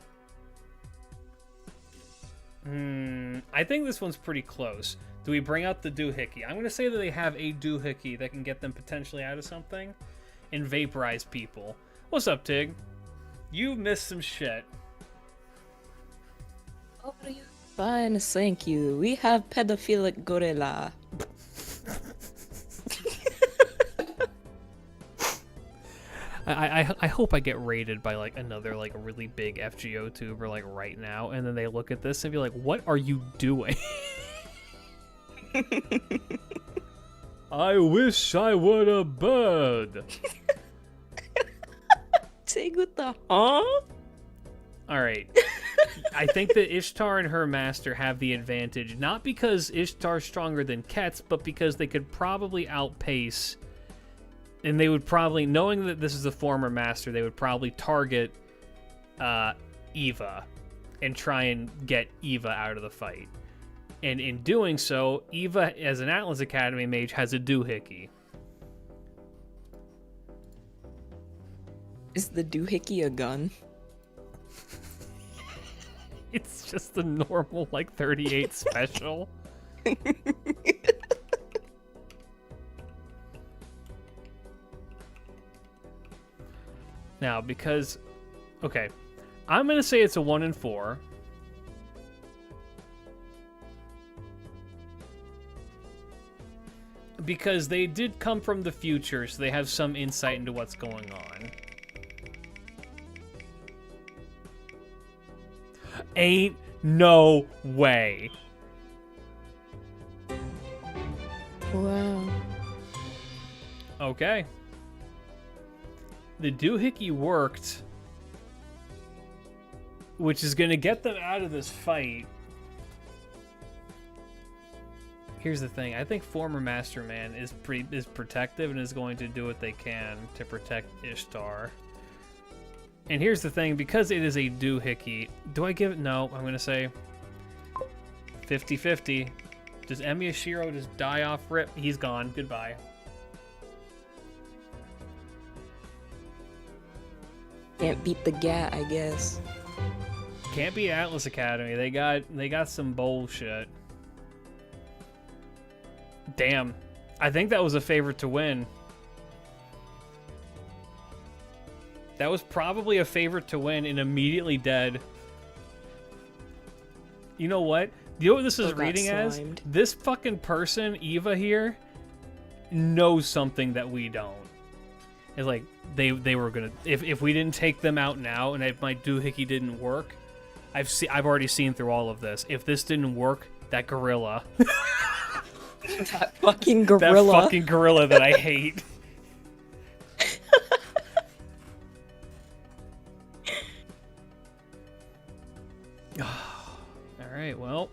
I think this one's pretty close. Do we bring out the doohickey? I'm going to say that they have a doohickey that can get them potentially out of something and vaporize people. What's up, Tig? You missed some shit. Oh, you fine, thank you. We have pedophilic gorilla. I hope I get raided by like another like really big FGO tuber like right now, and then they look at this and be like, "What are you doing?" I wish I were a bird. Take with the huh? All right. I think that Ishtar and her master have the advantage, not because Ishtar's stronger than Ketz, but because they could probably outpace. And they would probably, knowing that this is a former master, they would probably target Eva and try and get Eva out of the fight. And in doing so, Eva, as an Atlas Academy mage, has a doohickey. Is the doohickey a gun? It's just a normal, like, 38 special. Now, because... Okay. I'm going to say it's a 1 in 4. Because they did come from the future, so they have some insight into what's going on. Ain't no way. Wow. Okay. The doohickey worked, which is going to get them out of this fight. Here's the thing. I think former Master Man is protective and is going to do what they can to protect Ishtar. And here's the thing. Because it is a doohickey, do I give it? No, I'm going to say 50-50. Does Emiyashiro just die off rip? He's gone. Goodbye. Can't beat the gat, I guess. Can't be Atlas Academy. They got some bullshit. Damn. I think that was a favorite to win. That was probably a favorite to win and immediately dead. You know what? You know what this is Got reading as? slimed. This fucking person, Eva here, knows something that we don't. It's like they were gonna if we didn't take them out now and if my doohickey didn't work, I've already seen through all of this. If this didn't work, that gorilla. That fucking gorilla. That fucking gorilla that I hate. Alright, well.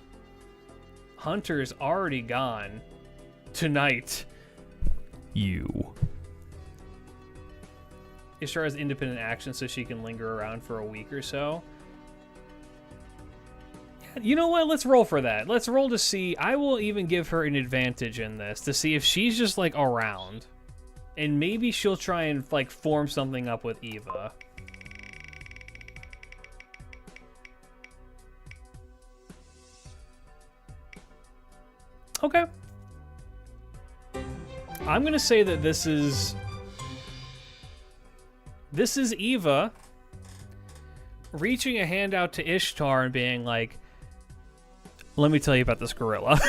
Hunter's already gone. Tonight. You. Ishtar has independent action, so she can linger around for a week or so. Yeah, you know what? Let's roll for that. Let's roll to see. I will even give her an advantage in this to see if she's just like around, and maybe she'll try and like form something up with Eva. Okay. I'm gonna say that this is Eva reaching a hand out to Ishtar and being like, let me tell you about this gorilla.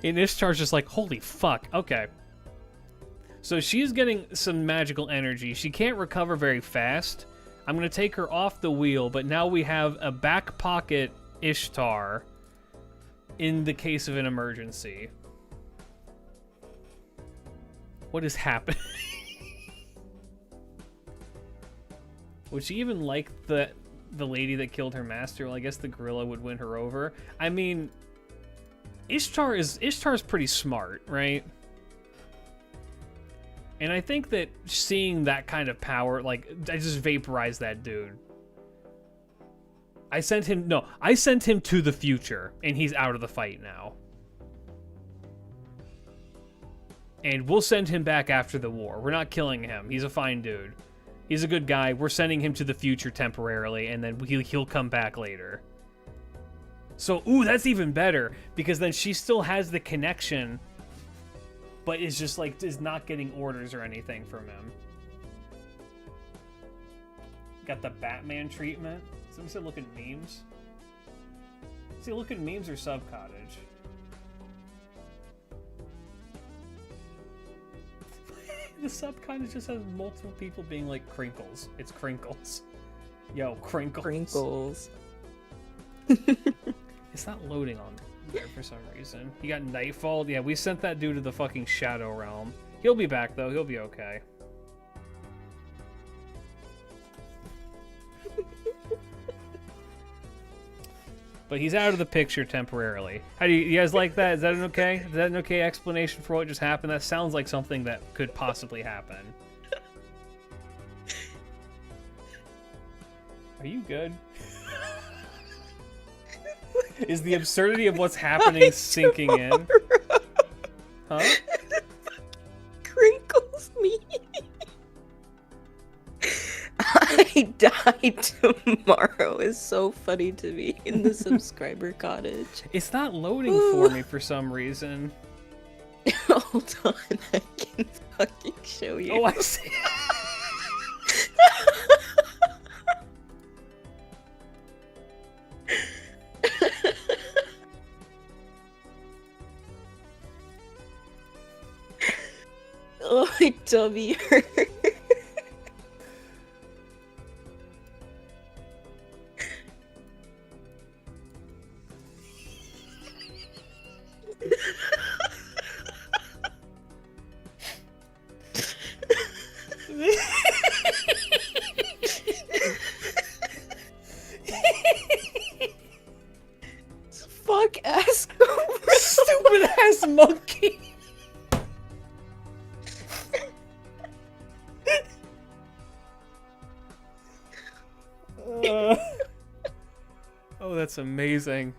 And Ishtar's just like, holy fuck, okay. So she's getting some magical energy. She can't recover very fast. I'm going to take her off the wheel, but now we have a back pocket Ishtar in the case of an emergency. What is happening? Would she even like the lady that killed her master? Well, I guess the gorilla would win her over. I mean, Ishtar's pretty smart, right? And I think that seeing that kind of power, like, I just vaporized that dude. I sent him to the future, and he's out of the fight now. And we'll send him back after the war. We're not killing him. He's a fine dude. He's a good guy. We're sending him to the future temporarily, and then he'll come back later. So, ooh, that's even better, because then she still has the connection, but is just like, is not getting orders or anything from him. Got the Batman treatment. Somebody said look at memes. See, look at memes or sub cottage. The sub cottage just has multiple people being like Crinkles. It's Crinkles. Yo, Crinkles. Crinkles. It's not loading on there for some reason. You got Nightfall. Yeah, we sent that dude to the fucking Shadow Realm. He'll be back though. He'll be okay. But he's out of the picture temporarily. How do you guys like that? Is that an okay? Is that an okay explanation for what just happened? That sounds like something that could possibly happen. Are you good? Is the absurdity of what's happening sinking in? Huh? Crinkles me. I die tomorrow is so funny to me in the subscriber cottage. It's not loading for me for some reason. Hold on, I can fucking show you. Oh, I see. Oh, my tummy hurt. Fuck ass Stupid ass monkey. Oh, that's amazing.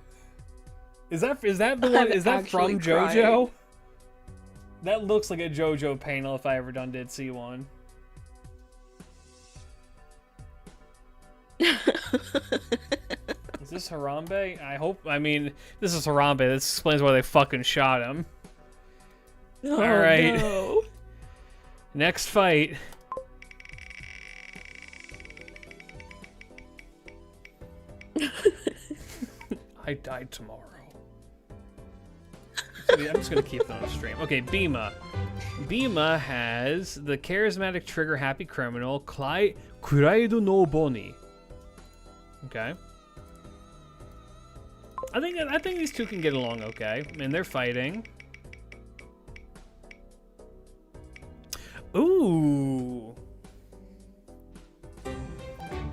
Is that the one? Is that from JoJo? crying. That looks like a JoJo panel if I ever did see one. Is this Harambe? I mean, this is Harambe. This explains why they fucking shot him. Oh, All right. no. Next fight. I died tomorrow. I'm just gonna keep that on stream. Okay, Bima. Bima has the charismatic trigger happy criminal, Kuraido no Boni. Okay. I think these two can get along okay. I mean, they're fighting. Ooh.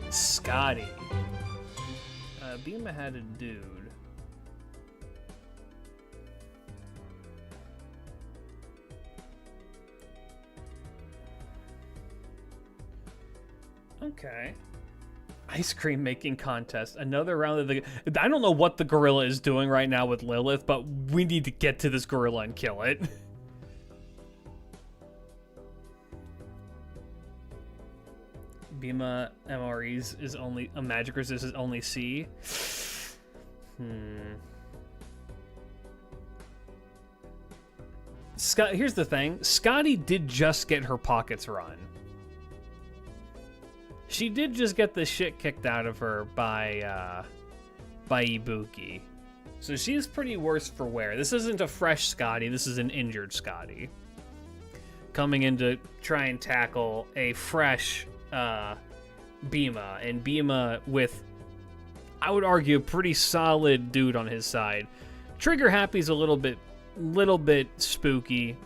Scotty. Bima had a dude. Okay. Ice cream making contest. Another round of the... I don't know what the gorilla is doing right now with Lilith, but we need to get to this gorilla and kill it. Bima MREs is only... A magic resist is only C. Here's the thing. Scotty did just get her pockets run. She did just get the shit kicked out of her by Ibuki. So she's pretty worse for wear. This isn't a fresh Scotty, this is an injured Scotty. Coming in to try and tackle a fresh Bima. And Bima with, I would argue, a pretty solid dude on his side. Trigger Happy's a little bit spooky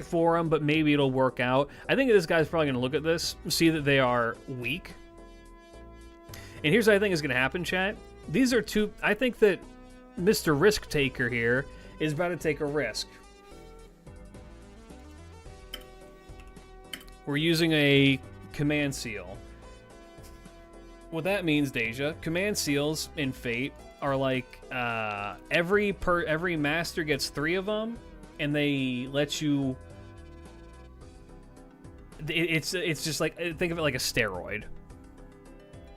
for him, but maybe it'll work out. I think this guy's probably going to look at this, see that they are weak. And here's what I think is going to happen, chat. These are two... I think that Mr. Risk Taker here is about to take a risk. We're using a command seal. What that means, Deja, command seals in Fate are like every master gets 3 of them, and they let you. It's just like, think of it like a steroid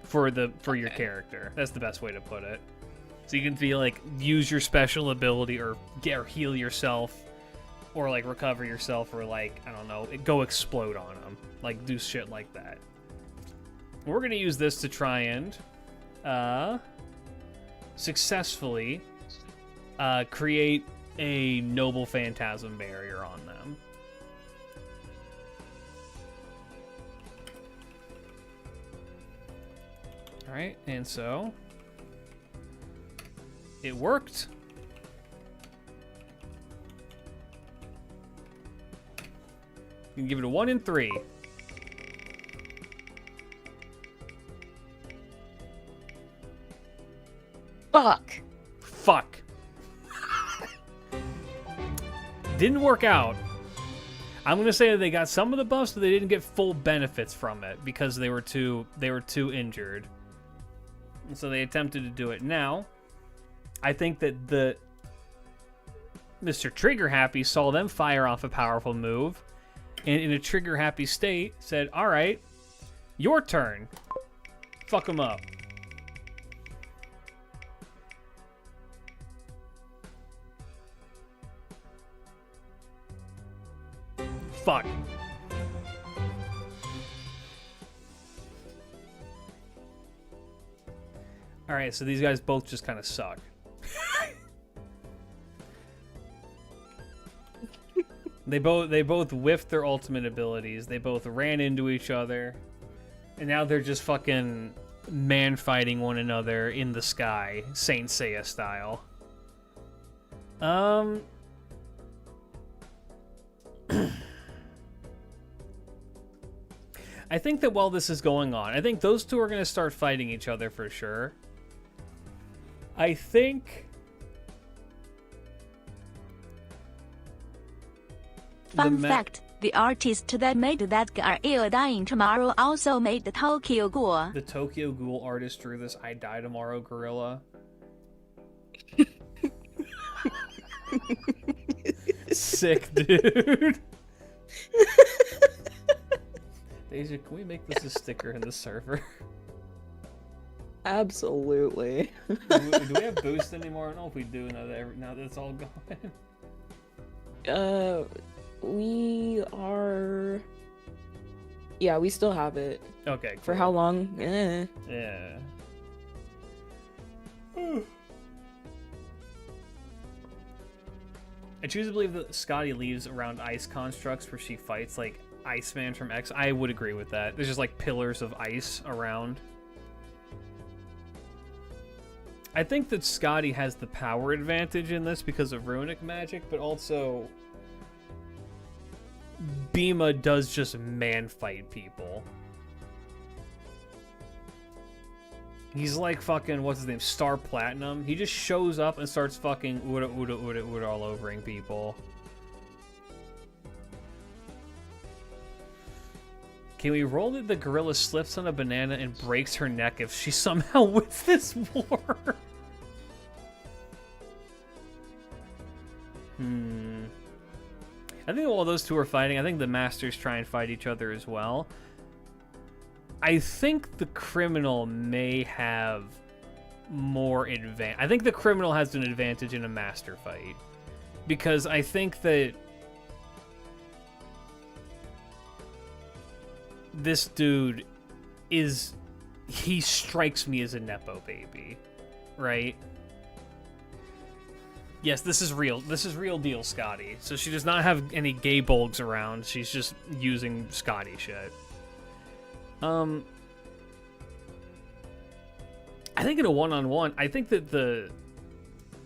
for your character. That's the best way to put it. So you can feel like use your special ability or heal yourself, or like recover yourself, or like, I don't know, go explode on them, like do shit like that. We're gonna use this to try and successfully create a noble phantasm barrier on them. Alright, and so it worked. You can give it a 1 in 3. Fuck. Didn't work out. I'm gonna say that they got some of the buffs, but they didn't get full benefits from it because they were too injured. And so they attempted to do it. Now, I think that the Mr. Trigger Happy saw them fire off a powerful move, and in a trigger happy state said, "All right, your turn. Fuck them up." Fuck. Alright, so these guys both just kind of suck. They both whiffed their ultimate abilities. They both ran into each other. And now they're just fucking man-fighting one another in the sky, Saint Seiya style. I think that while this is going on, I think those two are going to start fighting each other for sure. I think... Fun fact, the artist that made that Grail Dying Tomorrow also made the Tokyo Ghoul. The Tokyo Ghoul artist drew this I Die Tomorrow gorilla. Sick, dude. Deja, can we make this a sticker in the server? Absolutely. do we have boost anymore? I don't know if we do now that it's all gone. We are... Yeah, we still have it. Okay, cool. For how long? Yeah. I choose to believe that Scotty leaves around ice constructs where she fights like Iceman from X. I would agree with that. There's just like pillars of ice around. I think that Scotty has the power advantage in this because of runic magic, but also Bima does just man fight people. He's like fucking, what's his name, Star Platinum. He just shows up and starts fucking Uda all overing people. Can we roll that the gorilla slips on a banana and breaks her neck if she somehow wins this war? I think while those two are fighting, I think the masters try and fight each other as well. I think the criminal may have more advantage. I think the criminal has an advantage in a master fight. Because I think that this dude he strikes me as a Nepo baby, right? Yes, this is real. This is real deal, Scotty. So she does not have any gay bulgs around. She's just using Scotty shit. I think in a one-on-one, I think that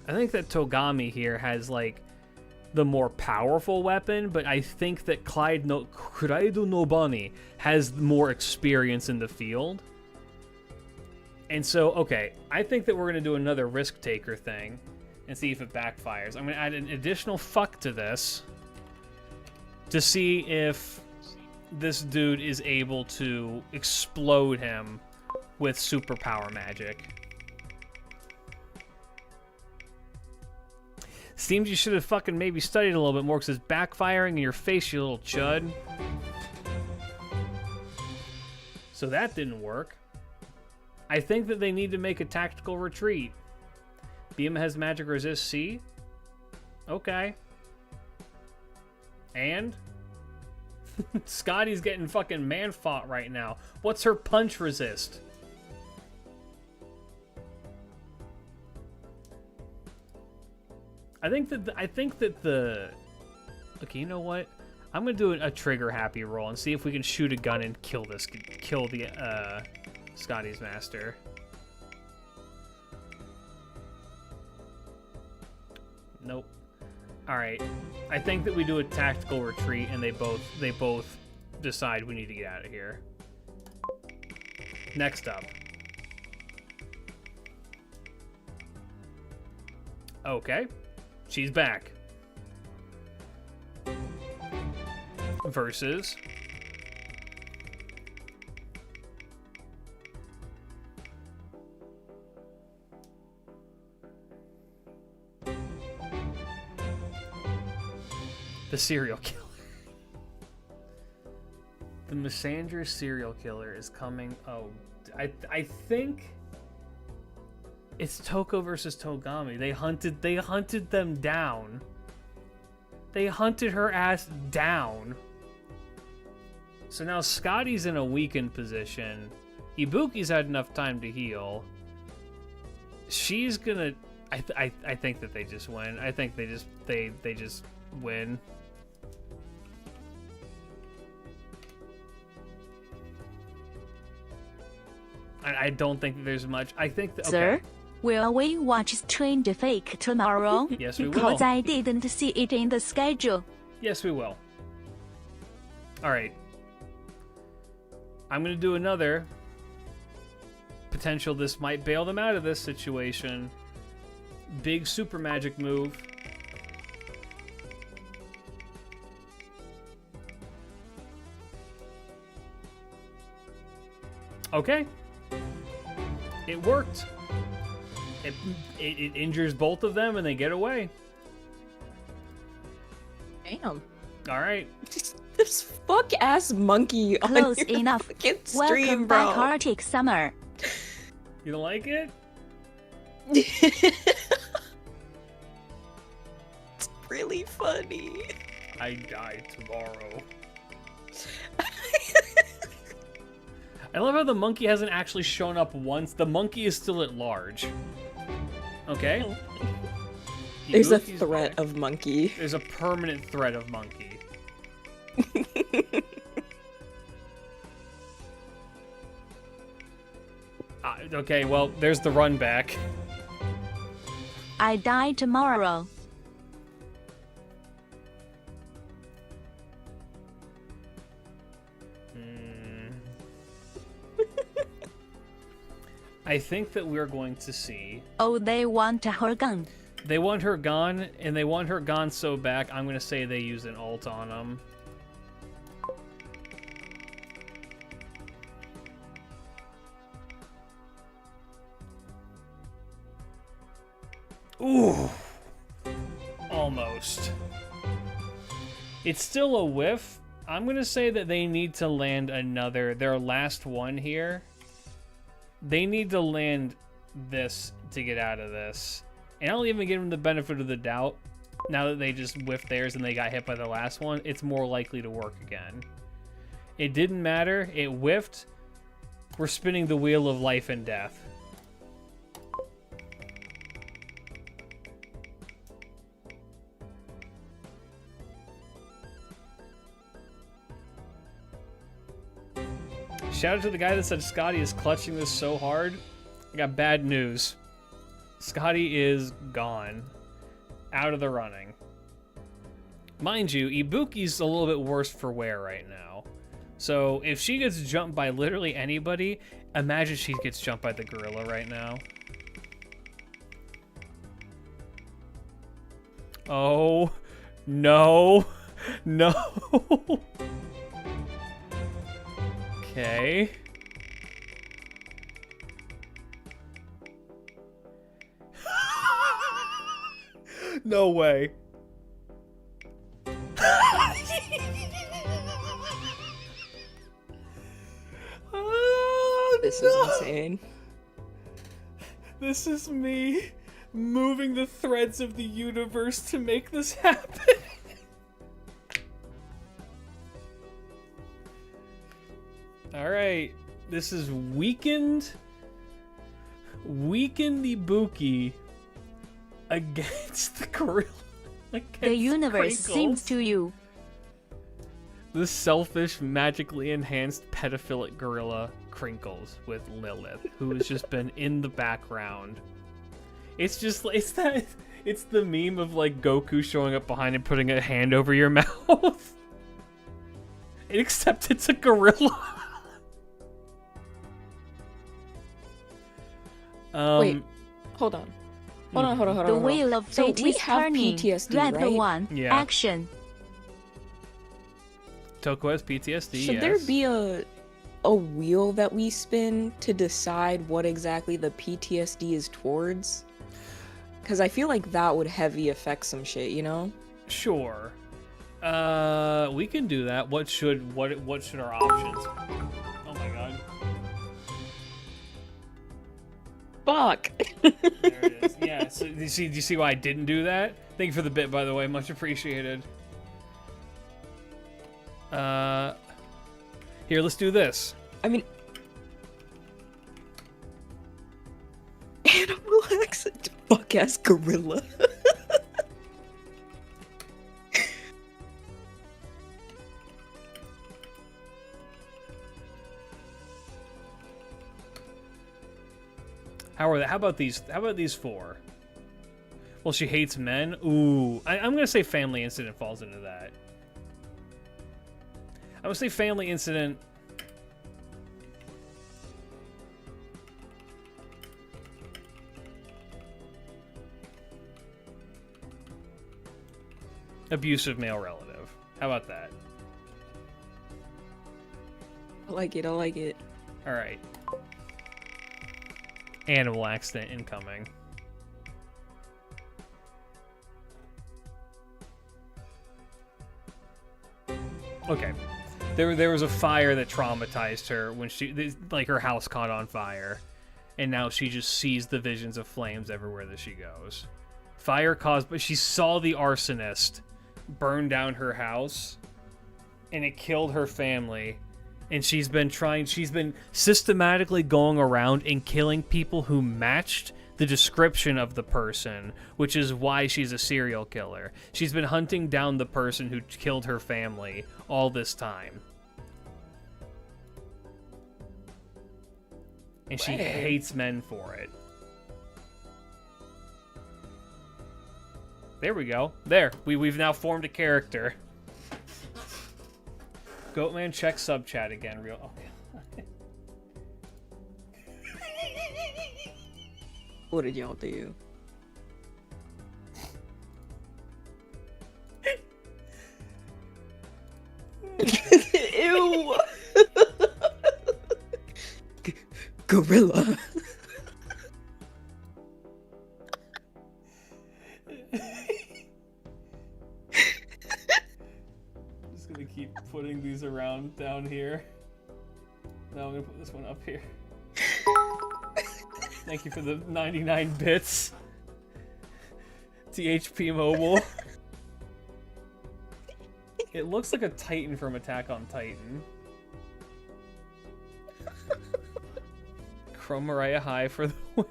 Togami here has like the more powerful weapon, but I think that Kuraido Nobani has more experience in the field. And so, okay, I think that we're going to do another risk taker thing and see if it backfires. I'm going to add an additional fuck to this to see if this dude is able to explode him with superpower magic. Seems you should have fucking maybe studied a little bit more because it's backfiring in your face, you little chud. So that didn't work. I think that they need to make a tactical retreat. Beam has magic resist C. Okay. And? Scotty's getting fucking man-fought right now. What's her punch resist? I think that the okay, you know what? I'm gonna do a trigger happy roll and see if we can shoot a gun and kill the Scotty's master. Nope. All right. I think that we do a tactical retreat and they both decide we need to get out of here. Next up. Okay. She's back. Versus the serial killer. The Misandra serial killer is coming. Oh, I think it's Toko versus Togami. They hunted them down. They hunted her ass down. So now Scotty's in a weakened position. Ibuki's had enough time to heal. She's gonna. I think that they just win. I think they just win. I don't think that there's much. I think that, okay. Sir, will we watch Strained Fake tomorrow? Yes, we will. Because I didn't see it in the schedule. Yes, we will. All right. I'm going to do another potential. This might bail them out of this situation. Big super magic move. Okay. It worked. It injures both of them and they get away. Damn. All right. This fuck ass monkey on Close your enough. fucking stream, Welcome bro. back, Arctic Summer. You don't like it? It's really funny. I die tomorrow. I love how the monkey hasn't actually shown up once. The monkey is still at large. Okay. There's a Ibuki's threat back. of monkey. There's a permanent threat of monkey. Okay, well, there's the run back. I die tomorrow. I think that we're going to see. Oh, they want her gun. They want her gone, and they want her gone so back, I'm going to say they use an ult on them. Ooh. Almost. It's still a whiff. I'm going to say that they need to land their last one here. They need to land this to get out of this. And I'll even give them the benefit of the doubt. Now that they just whiffed theirs and they got hit by the last one, it's more likely to work again. It didn't matter. It whiffed. We're spinning the wheel of life and death. Shout out to the guy that said Scotty is clutching this so hard. I got bad news. Scotty is gone. Out of the running. Mind you, Ibuki's a little bit worse for wear right now. So if she gets jumped by literally anybody, imagine she gets jumped by the gorilla right now. Oh, no, no. Okay. No way. This is insane. This is me moving the threads of the universe to make this happen. Alright, this is weakened Ibuki against the gorilla. The universe sings to you. This selfish, magically enhanced pedophilic gorilla Crinkles with Lilith, who has just been in the background. It's the meme of like Goku showing up behind and putting a hand over your mouth. Except it's a gorilla. Wait, hold on. Hold on. The wheel of So fate we is have turning. PTSD, Red right? one. Yeah. Action. Toko has PTSD, Should yes. there be a wheel that we spin to decide what exactly the PTSD is towards? Because I feel like that would heavy affect some shit, you know? Sure. We can do that. What should our options? Oh my god. Fuck. There it is. Yeah, so do you see why I didn't do that? Thank you for the bit, by the way. Much appreciated. Here, let's do this. I mean, animal accent, fuck ass gorilla. How about these four? Well, she hates men. Ooh, I'm gonna say family incident falls into that. I would say family incident. Abusive male relative. How about that? I like it. All right. Animal accident incoming. Okay. There was a fire that traumatized her when her house caught on fire, and now she just sees the visions of flames everywhere that she goes. Fire caused, but she saw the arsonist burn down her house, and it killed her family. And she's been systematically going around and killing people who matched the description of the person, which is why she's a serial killer. She's been hunting down the person who killed her family all this time. And she hates men for it. There we go. There. We've now formed a character. Goatman, check sub chat again. Real. Okay. What did y'all do? Ew. Gorilla. keep putting these around down here. Now I'm gonna put this one up here. Thank you for the 99 bits. THP Mobile. It looks like a Titan from Attack on Titan. Chromariah High for the win.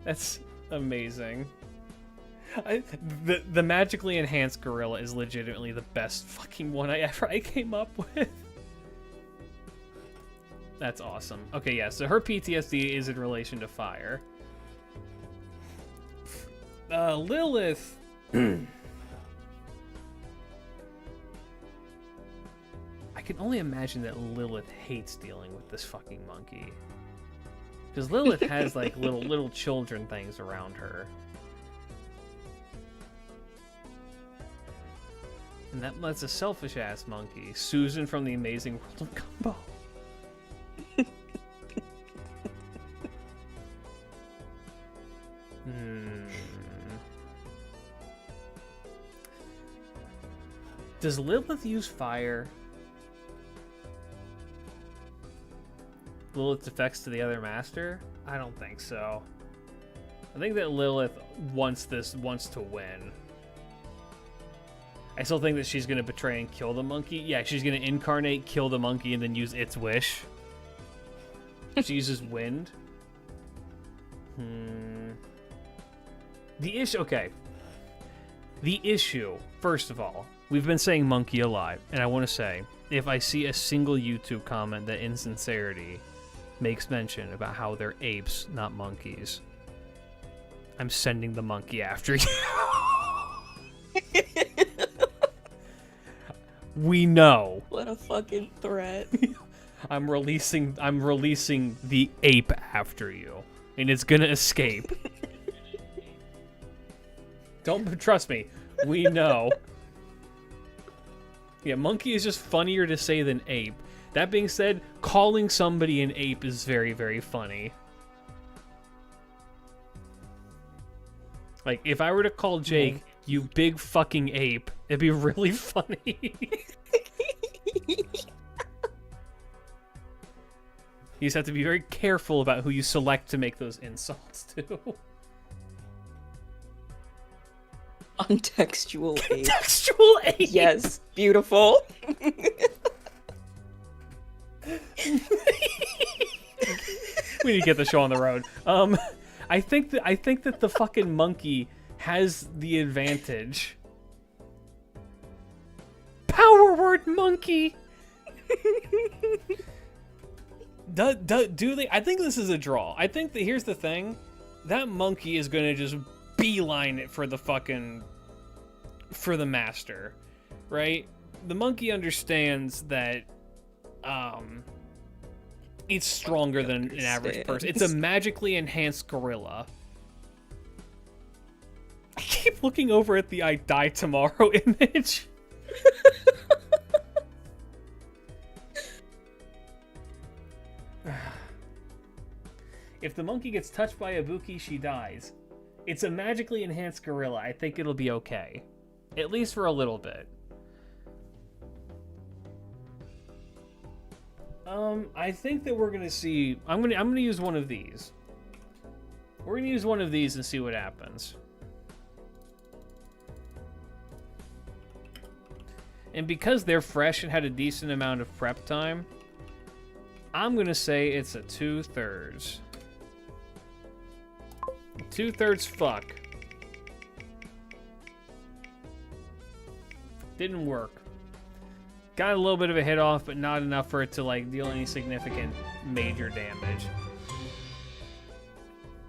That's amazing. The magically enhanced gorilla is legitimately the best fucking one I came up with. That's awesome. Okay, yeah, so her PTSD is in relation to fire. Lilith. I can only imagine that Lilith hates dealing with this fucking monkey. Because Lilith has like little children things around her. And that's a selfish ass monkey. Susan from the Amazing World of Gumball. Does Lilith use fire? Lilith's effects to the other master? I don't think so. I think that Lilith wants to win. I still think that she's gonna betray and kill the monkey. Yeah, she's gonna incarnate, kill the monkey, and then use its wish. She uses wind. The issue, okay. The issue, first of all, we've been saying monkey alive, and I want to say, if I see a single YouTube comment that in sincerity makes mention about how they're apes, not monkeys, I'm sending the monkey after you. We know. What a fucking threat. I'm releasing the ape after you, and it's gonna escape. Don't trust me. We know. Yeah, monkey is just funnier to say than ape. That being said, calling somebody an ape is very, very funny. Like, if I were to call Jake, you big fucking ape, it'd be really funny. You just have to be very careful about who you select to make those insults to. Untextual ape. Textual ape! Yes, beautiful. We need to get the show on the road. I think that the fucking monkey has the advantage. Power word monkey. Do they? I think this is a draw. I think that here's the thing. That monkey is gonna just beeline it for the master, right? The monkey understands that it's stronger than an average person. It's a magically enhanced gorilla. I keep looking over at the I die tomorrow image. If the monkey gets touched by a Ibuki, she dies. It's a magically enhanced gorilla. I think it'll be okay. At least for a little bit. I think that we're gonna see. I'm gonna use one of these. We're gonna use one of these and see what happens. And because they're fresh and had a decent amount of prep time, I'm gonna say it's a 2/3. 2/3 fuck. Didn't work. Got a little bit of a hit off, but not enough for it to like deal any significant major damage.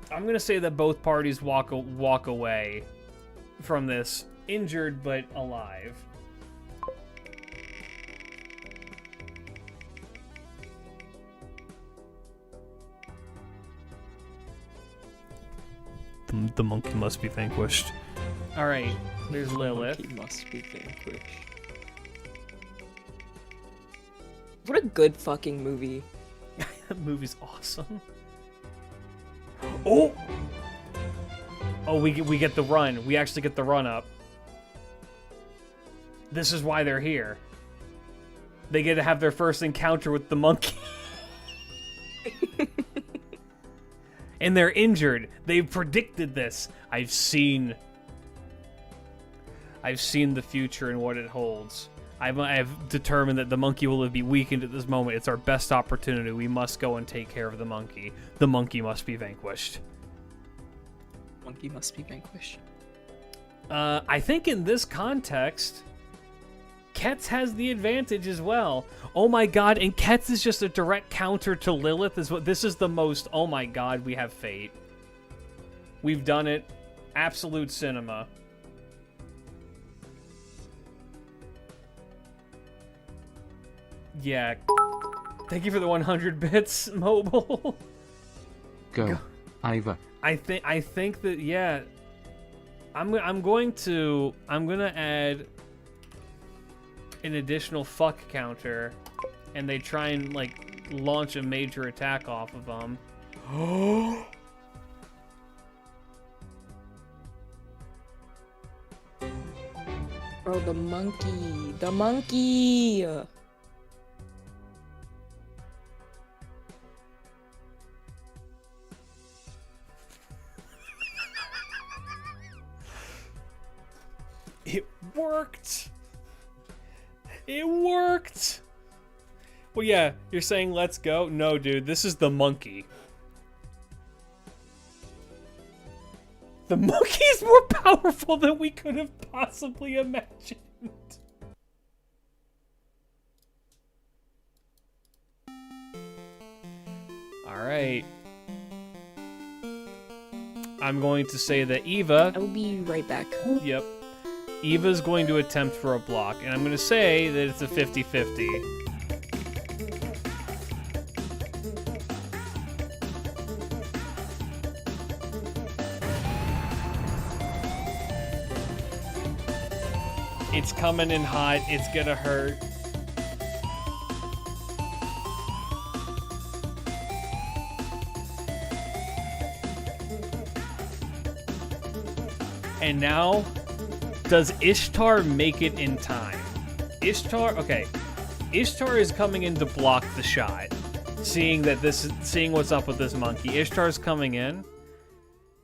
I'm gonna say that both parties walk away from this injured but alive. The monkey must be vanquished. All right, there's Lilith. He must be vanquished. What a good fucking movie. That movie's awesome. Oh! Oh, we get the run. We actually get the run up. This is why they're here. They get to have their first encounter with the monkey. And they're injured. They've predicted this. I've seen the future and what it holds. I've determined that the monkey will be weakened at this moment. It's our best opportunity. We must go and take care of the monkey. The monkey must be vanquished. Monkey must be vanquished. I think in this context, Ketz has the advantage as well. Oh my god, and Ketz is just a direct counter to Lilith. This is the most, oh my god, we have fate. We've done it. Absolute cinema. Yeah. Thank you for the 100 bits, Mobile. Go. Iva. I think that, yeah. I'm gonna add an additional fuck counter, and they try and like launch a major attack off of them. Bro, the monkey. The monkey! It worked! It worked! Well, yeah, you're saying let's go? No, dude, this is the monkey. The monkey is more powerful than we could have possibly imagined. Alright. I'm going to say that Eva... I'll be right back. Yep. Eva's going to attempt for a block, and I'm going to say that it's a 50-50. It's coming in hot. It's gonna hurt. And now, does Ishtar make it in time? Ishtar, okay. Ishtar is coming in to block the shot. Seeing what's up with this monkey. Ishtar's coming in.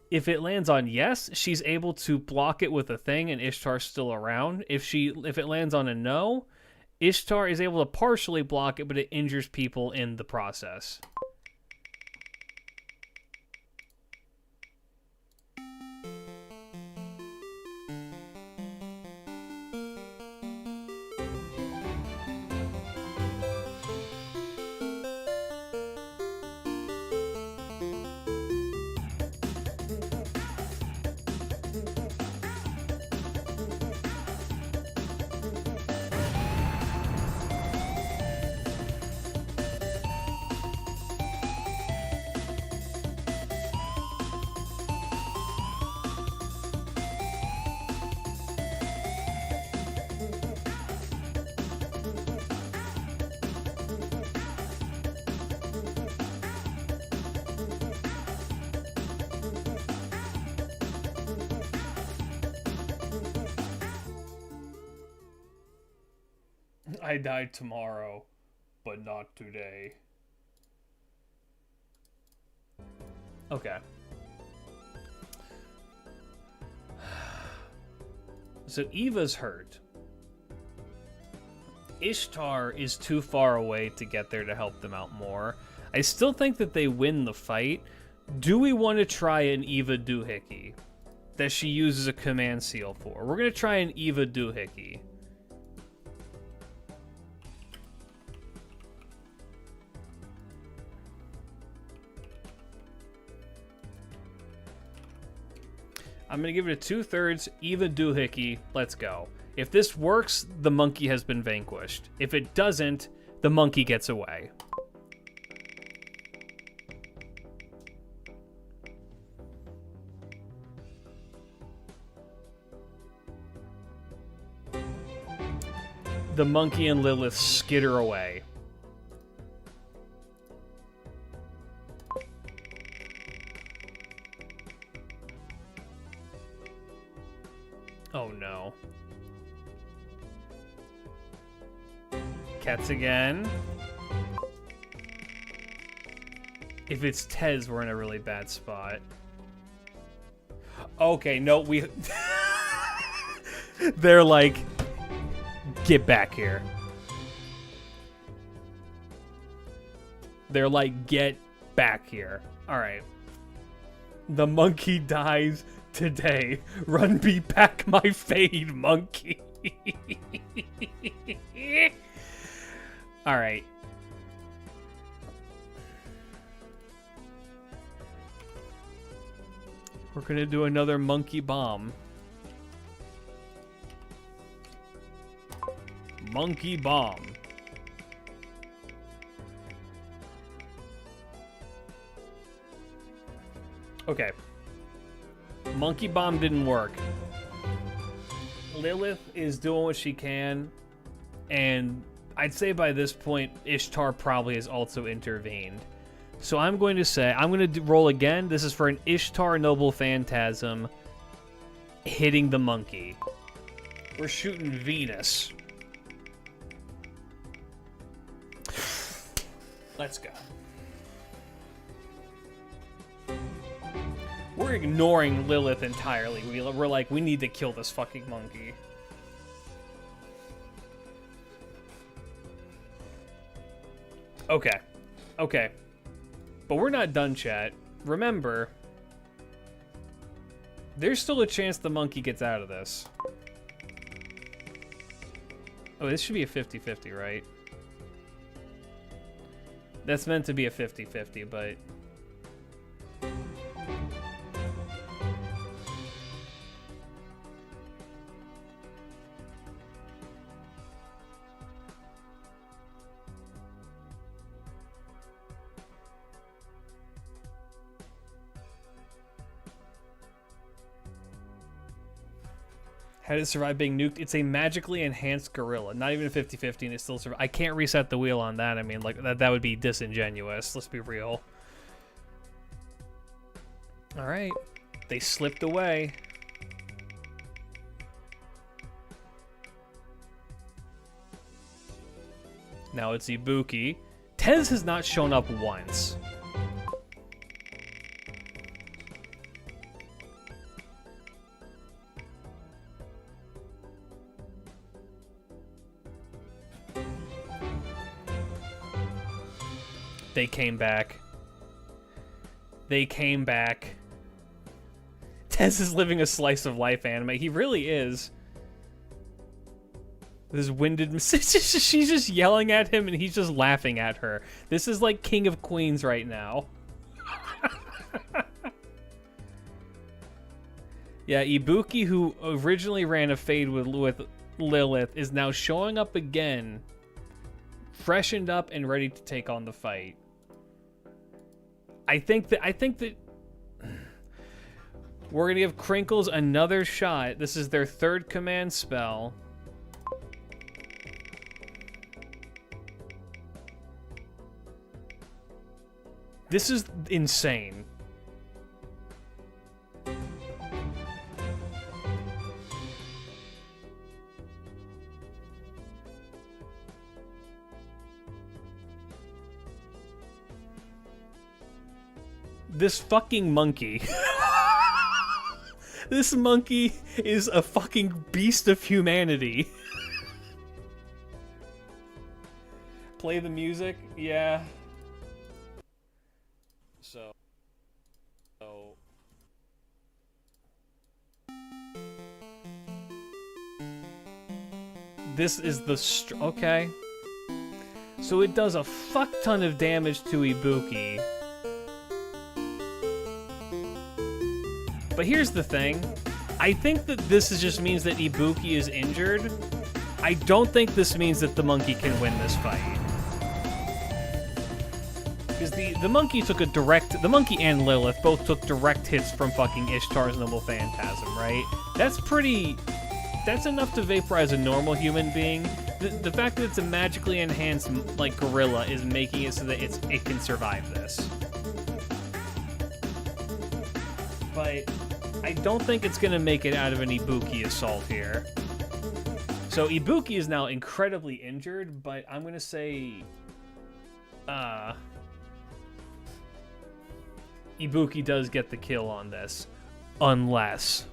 If it lands on yes, she's able to block it with a thing and Ishtar's still around. If it lands on a no, Ishtar is able to partially block it, but it injures people in the process. I died tomorrow, but not today. Okay. So Eva's hurt. Ishtar is too far away to get there to help them out more. I still think that they win the fight. Do we want to try an Eva doohickey that she uses a command seal for? We're going to try an Eva doohickey. I'm going to give it a 2/3 Eva doohickey. Let's go. If this works, the monkey has been vanquished. If it doesn't, the monkey gets away. The monkey and Lilith skitter away. Oh no. Cats again. If it's Tez, we're in a really bad spot. Okay, no, we... They're like, get back here. They're like, get back here. All right. The monkey dies today. Run me back my fade, monkey. All right. We're gonna do another monkey bomb. Monkey bomb. Okay. Monkey bomb didn't work. Lilith is doing what she can, and I'd say by this point, Ishtar probably has also intervened. So I'm going to say, I'm going to roll again. This is for an Ishtar Noble Phantasm hitting the monkey. We're shooting Venus. Let's go. We're ignoring Lilith entirely. We're like, we need to kill this fucking monkey. Okay. Okay. But we're not done, chat. Remember, there's still a chance the monkey gets out of this. Oh, this should be a 50-50, right? That's meant to be a 50-50, but... How did it survive being nuked? It's a magically enhanced gorilla. Not even a 50-50 and it still survives. I can't reset the wheel on that. I mean, like, that would be disingenuous. Let's be real. Alright. They slipped away. Now it's Ibuki. Tez has not shown up once. They came back. They came back. Tez is living a slice of life anime. He really is. This winded... She's just yelling at him and he's just laughing at her. This is like King of Queens right now. Yeah, Ibuki, who originally ran a fade with Lilith, is now showing up again. Freshened up and ready to take on the fight. I think that we're gonna give Crinkles another shot. This is their third command spell. This is insane. This fucking monkey. This monkey is a fucking beast of humanity. Play the music? Yeah. So. This is the okay. So it does a fuck ton of damage to Ibuki. But here's the thing. I think that this just means that Ibuki is injured. I don't think this means that the monkey can win this fight. Because the monkey took a direct... The monkey and Lilith both took direct hits from fucking Ishtar's Noble Phantasm, right? That's pretty... That's enough to vaporize a normal human being. The fact that it's a magically enhanced, like, gorilla is making it so that it can survive this. But I don't think it's going to make it out of an Ibuki assault here. So Ibuki is now incredibly injured, but I'm gonna say Ibuki does get the kill on this, unless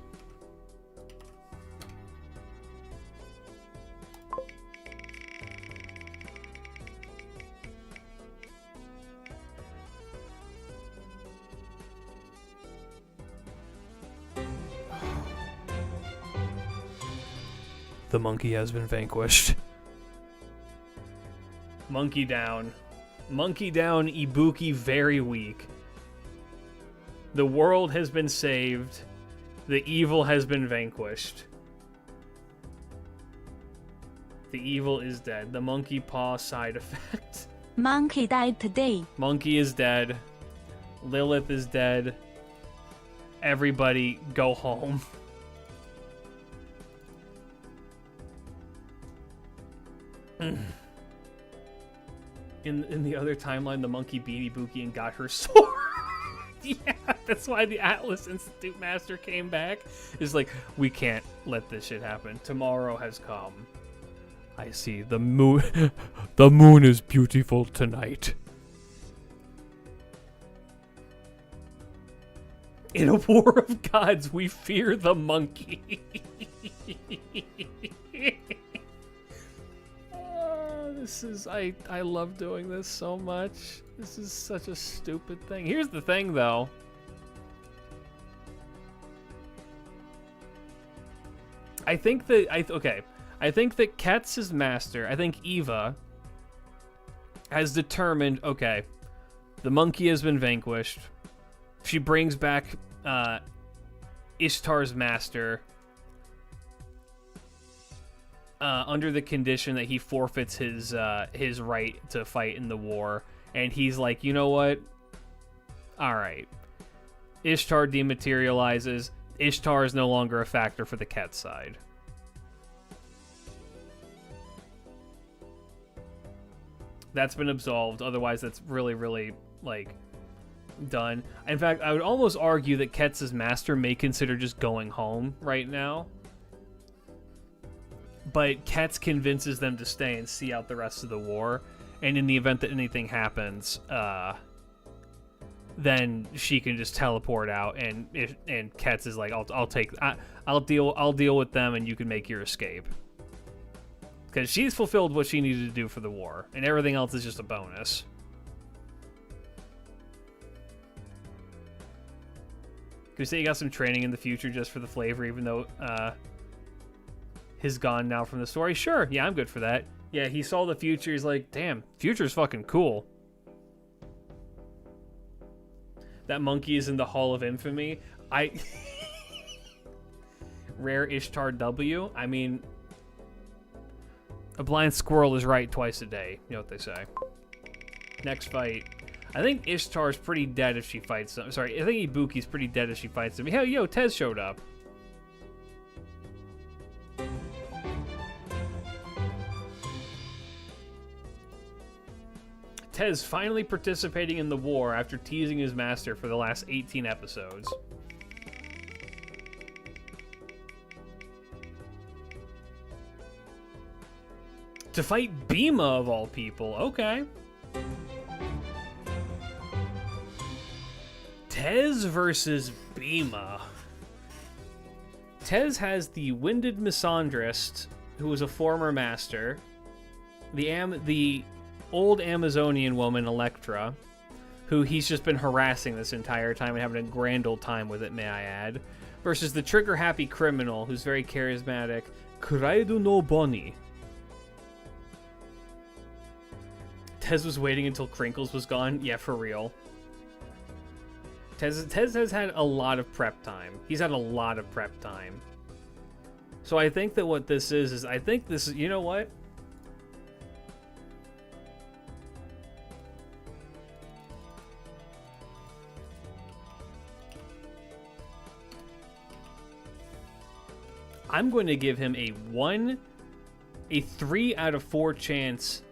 the monkey has been vanquished. Monkey down. Monkey down, Ibuki very weak. The world has been saved. The evil has been vanquished. The evil is dead. The monkey paw side effect. Monkey died today. Monkey is dead. Lilith is dead. Everybody go home. In the other timeline, the monkey beat Ibuki and got her sword. Yeah, that's why the Atlas Institute Master came back. It's like, we can't let this shit happen. Tomorrow has come. I see the moon. The moon is beautiful tonight. In a war of gods, we fear the monkey. This is, I love doing this so much. This is such a stupid thing. Here's the thing, though. I think that, I think that Ketz's master, I think Eva, has determined, okay, the monkey has been vanquished. She brings back Ishtar's master under the condition that he forfeits his right to fight in the war. And he's like, you know what? All right. Ishtar dematerializes. Ishtar is no longer a factor for the Ketz side. That's been absolved. Otherwise, that's really, really, like, done. In fact, I would almost argue that Ketz's master may consider just going home right now. But Ketz convinces them to stay and see out the rest of the war. And in the event that anything happens, then she can just teleport out, and Ketz is like, I'll deal with them, and you can make your escape. Because she's fulfilled what she needed to do for the war, and everything else is just a bonus. Can we say you got some training in the future just for the flavor, even though he's gone now from the story? Sure, yeah, I'm good for that. Yeah, he saw the future, he's like, damn, future's fucking cool. That monkey is in the Hall of Infamy. Rare Ishtar W. I mean, a blind squirrel is right twice a day. You know what they say. Next fight. I think Ishtar's pretty dead if she fights him. Sorry, I think Ibuki's pretty dead if she fights him. Hell, yo, Tez showed up. Tez finally participating in the war after teasing his master for the last 18 episodes. To fight Bima of all people, okay. Tez versus Bima. Tez has the Winded Misandrist, who was a former master, the old Amazonian woman, Electra, who he's just been harassing this entire time and having a grand old time with it, may I add, versus the trigger-happy criminal, who's very charismatic, Kuraidu no Boni. Tez was waiting until Crinkles was gone? Yeah, for real. Tez has had a lot of prep time. He's had a lot of prep time. So I think that what this is I think this is, you know what? I'm going to give him a 3 out of 4 chance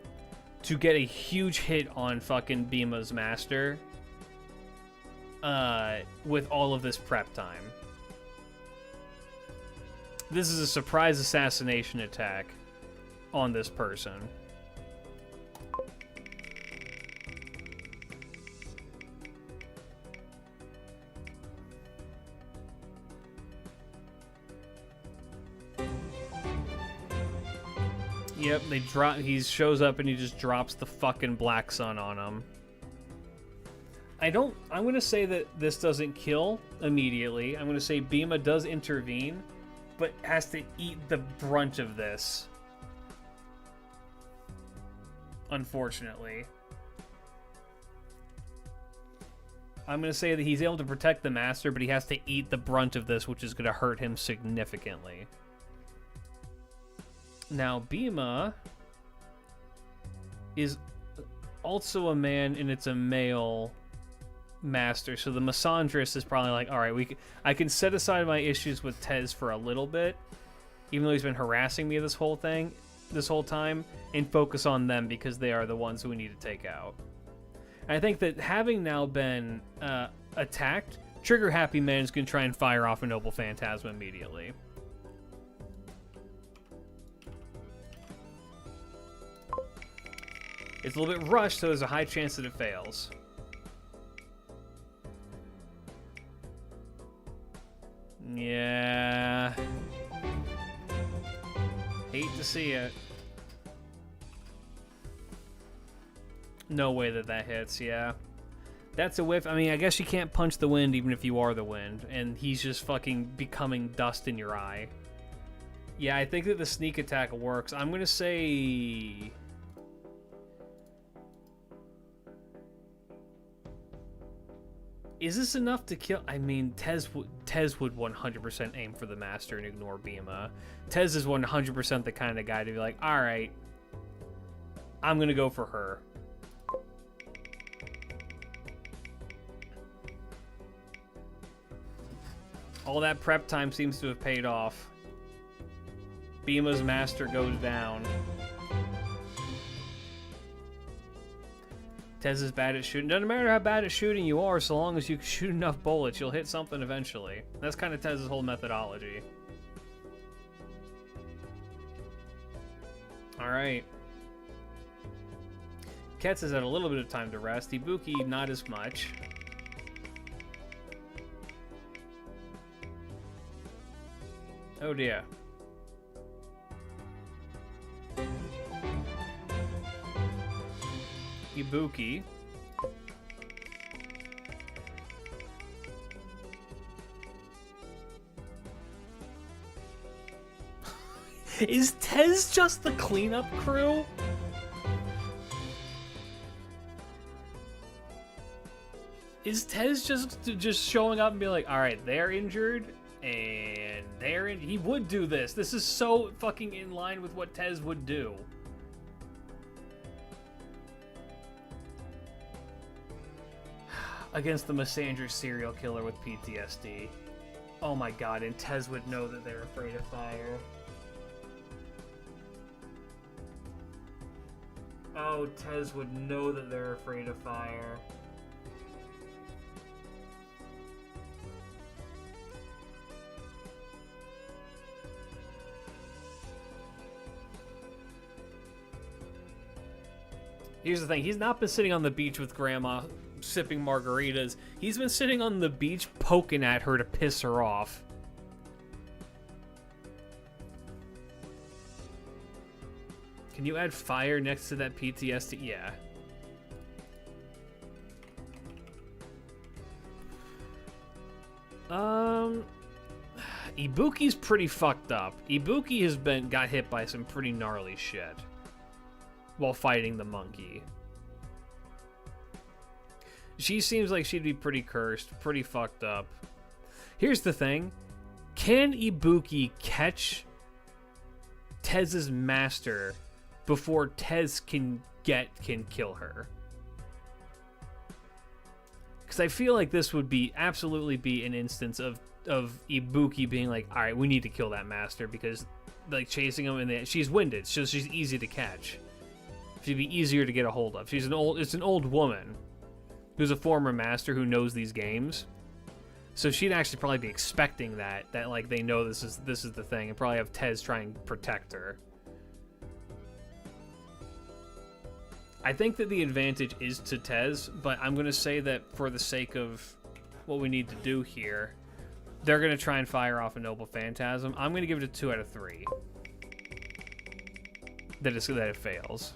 to get a huge hit on fucking Bima's master with all of this prep time. This is a surprise assassination attack. on this person. Yep, they drop. He shows up and he just drops the fucking black sun on him. I'm gonna say that this doesn't kill immediately. I'm gonna say Bhima does intervene, but has to eat the brunt of this. Unfortunately. I'm gonna say that he's able to protect the master, but he has to eat the brunt of this, which is gonna hurt him significantly. Now, Bhima is also a man, and it's a male master, so the misandrist is probably like, all right, I can set aside my issues with Tez for a little bit, even though he's been harassing me this whole time, and focus on them because they are the ones who we need to take out. And I think that having now been attacked, Trigger Happy Man is going to try and fire off a Noble Phantasma immediately. It's a little bit rushed, so there's a high chance that it fails. Yeah. Hate to see it. No way that hits, yeah. That's a whiff. I mean, I guess you can't punch the wind even if you are the wind, and he's just fucking becoming dust in your eye. Yeah, I think that the sneak attack works. I'm gonna say... Is this enough to kill? I mean, Tez would 100% aim for the master and ignore Bhima. Tez is 100% the kind of guy to be like, alright, I'm gonna go for her. All that prep time seems to have paid off. Bhima's master goes down. Tez is bad at shooting. Doesn't matter how bad at shooting you are, so long as you shoot enough bullets, you'll hit something eventually. That's kind of Tez's whole methodology. Alright. Ketz has had a little bit of time to rest. Ibuki, not as much. Oh dear. Ibuki. Is Tez just the cleanup crew? Is Tez just showing up and be like, all right, they're injured and they're in. He would do this. This is so fucking in line with what Tez would do. Against the Misandra serial killer with PTSD. Oh my god, and Tez would know that they're afraid of fire. Oh, Tez would know that they're afraid of fire. Here's the thing, he's not been sitting on the beach with Grandma sipping margaritas. He's been sitting on the beach poking at her to piss her off. Can you add fire next to that PTSD? Yeah. Ibuki's pretty fucked up. Ibuki has got hit by some pretty gnarly shit while fighting the monkey. She seems like she'd be pretty cursed, pretty fucked up. Here's the thing. Can Ibuki catch Tez's master before Tez can kill her? Because I feel like this would absolutely be an instance of Ibuki being like, all right, we need to kill that master because like chasing him and she's winded, so she's easy to catch. She'd be easier to get a hold of. It's an old woman who's a former master who knows these games. So she'd actually probably be expecting that like they know this is the thing, and probably have Tez try and protect her. I think that the advantage is to Tez, but I'm going to say that for the sake of what we need to do here, they're going to try and fire off a Noble Phantasm. I'm going to give it a 2 out of 3. That it fails.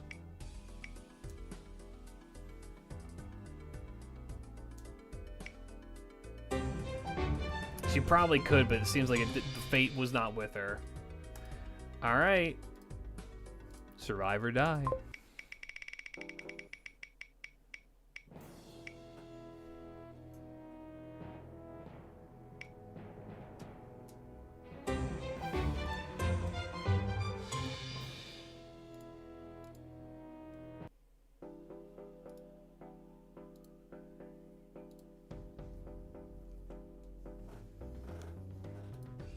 She probably could, but it seems like the fate was not with her. All right. Survive or die.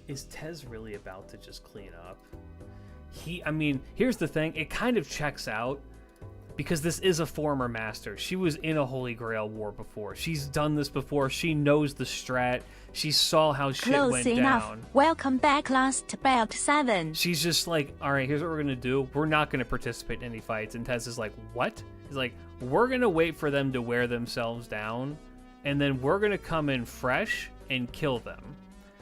Is Tez really about to just clean up? I mean, here's the thing. It kind of checks out because this is a former master. She was in a Holy Grail war before. She's done this before. She knows the strat. She saw how shit Close went enough. down. Welcome back, last belt 7. She's just like, all right, here's what we're going to do. We're not going to participate in any fights. And Tez is like, what? He's like, we're going to wait for them to wear themselves down. And then we're going to come in fresh and kill them.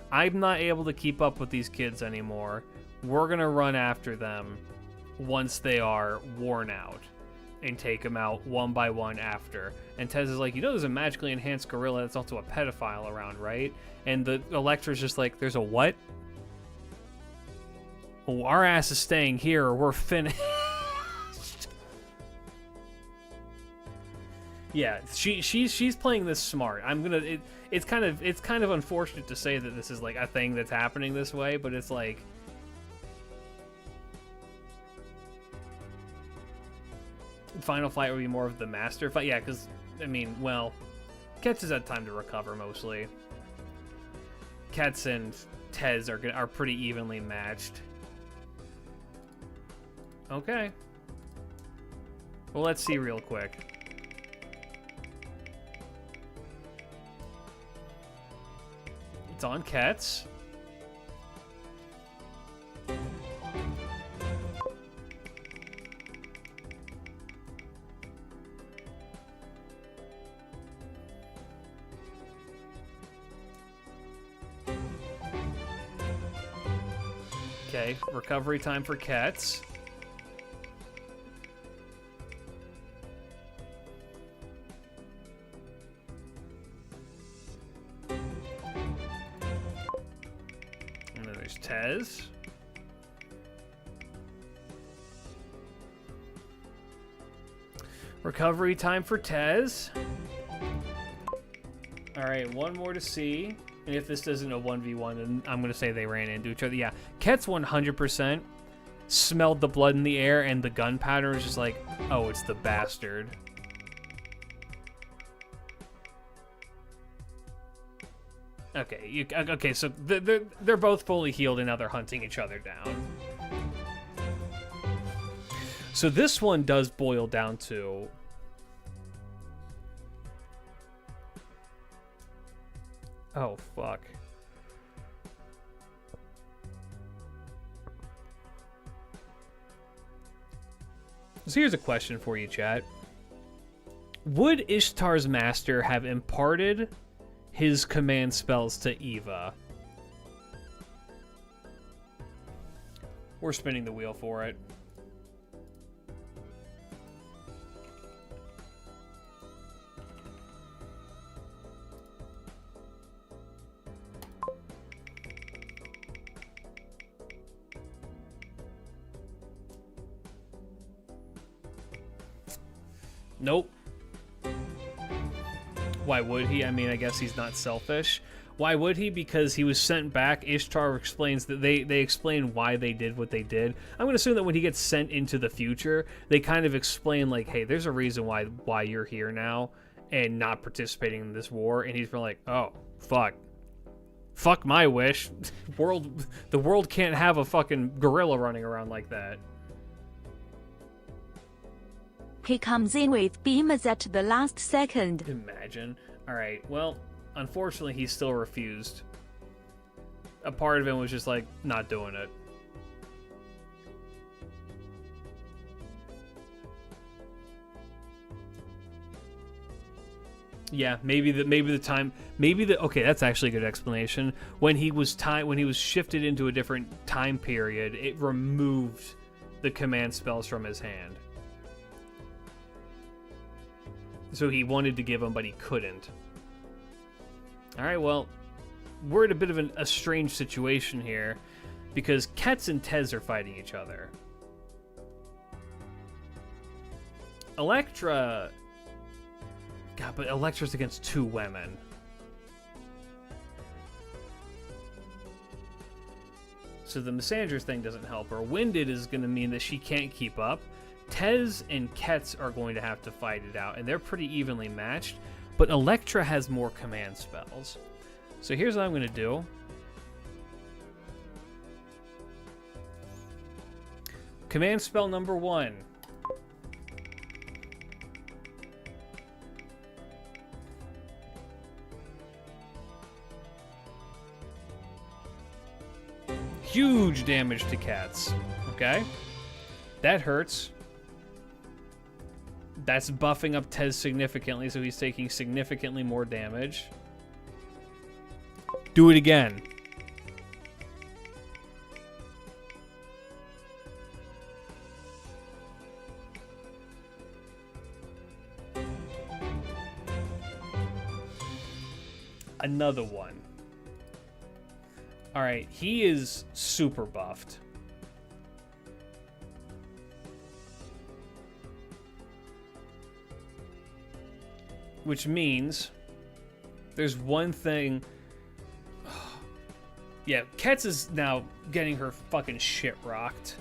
I'm not able to keep up with these kids anymore. We're going to run after them once they are worn out and take them out one by one after. And Tez is like, you know there's a magically enhanced gorilla that's also a pedophile around, right? And the Electra's just like, there's a what? Well, our ass is staying here or we're finished. Yeah, she's playing this smart. It's kind of unfortunate to say that this is like a thing that's happening this way, but it's like final fight would be more of the master fight. Yeah, because I mean, well, Ketz has had time to recover mostly. Ketz and Tez are pretty evenly matched. Okay. Well, let's see real quick. It's on Ketz. Okay, recovery time for Ketz. Tez. Recovery time for Tez. Alright, one more to see. And if this isn't a 1v1, then I'm going to say they ran into each other. Yeah, Ketz 100% smelled the blood in the air, and the gunpowder was just like, oh, it's the bastard. Okay, okay, so they're both fully healed, and now they're hunting each other down. So this one does boil down to... Oh, fuck. So here's a question for you, chat. Would Ishtar's master have imparted his command spells to Eva? We're spinning the wheel for it. Nope. Why would he? I mean, I guess he's not selfish. Why would he? Because he was sent back. Ishtar explains that they explain why they did what they did. I'm going to assume that when he gets sent into the future, they kind of explain like, hey, there's a reason why you're here now and not participating in this war. And he's like, oh, fuck. Fuck my wish. The world can't have a fucking gorilla running around like that. He comes in with beams at the last second. Imagine. Alright, well, unfortunately, he still refused. A part of him was just like, not doing it. Yeah, maybe the time, okay, that's actually a good explanation. When he was shifted into a different time period, it removed the command spells from his hand. So he wanted to give them, but he couldn't. All right, well, we're in a bit of a strange situation here because Ketz and Tez are fighting each other. Electra... God, but Electra's against 2 women. So the Misanders thing doesn't help her. Winded is going to mean that she can't keep up. Tez and Ketz are going to have to fight it out, and they're pretty evenly matched. But Electra has more command spells. So here's what I'm going to do. Command spell number 1. Huge damage to cats. Okay? That hurts. That's buffing up Tez significantly, so he's taking significantly more damage. Do it again. Another one. Alright, he is super buffed. Which means there's one thing. Yeah, Ketz is now getting her fucking shit rocked.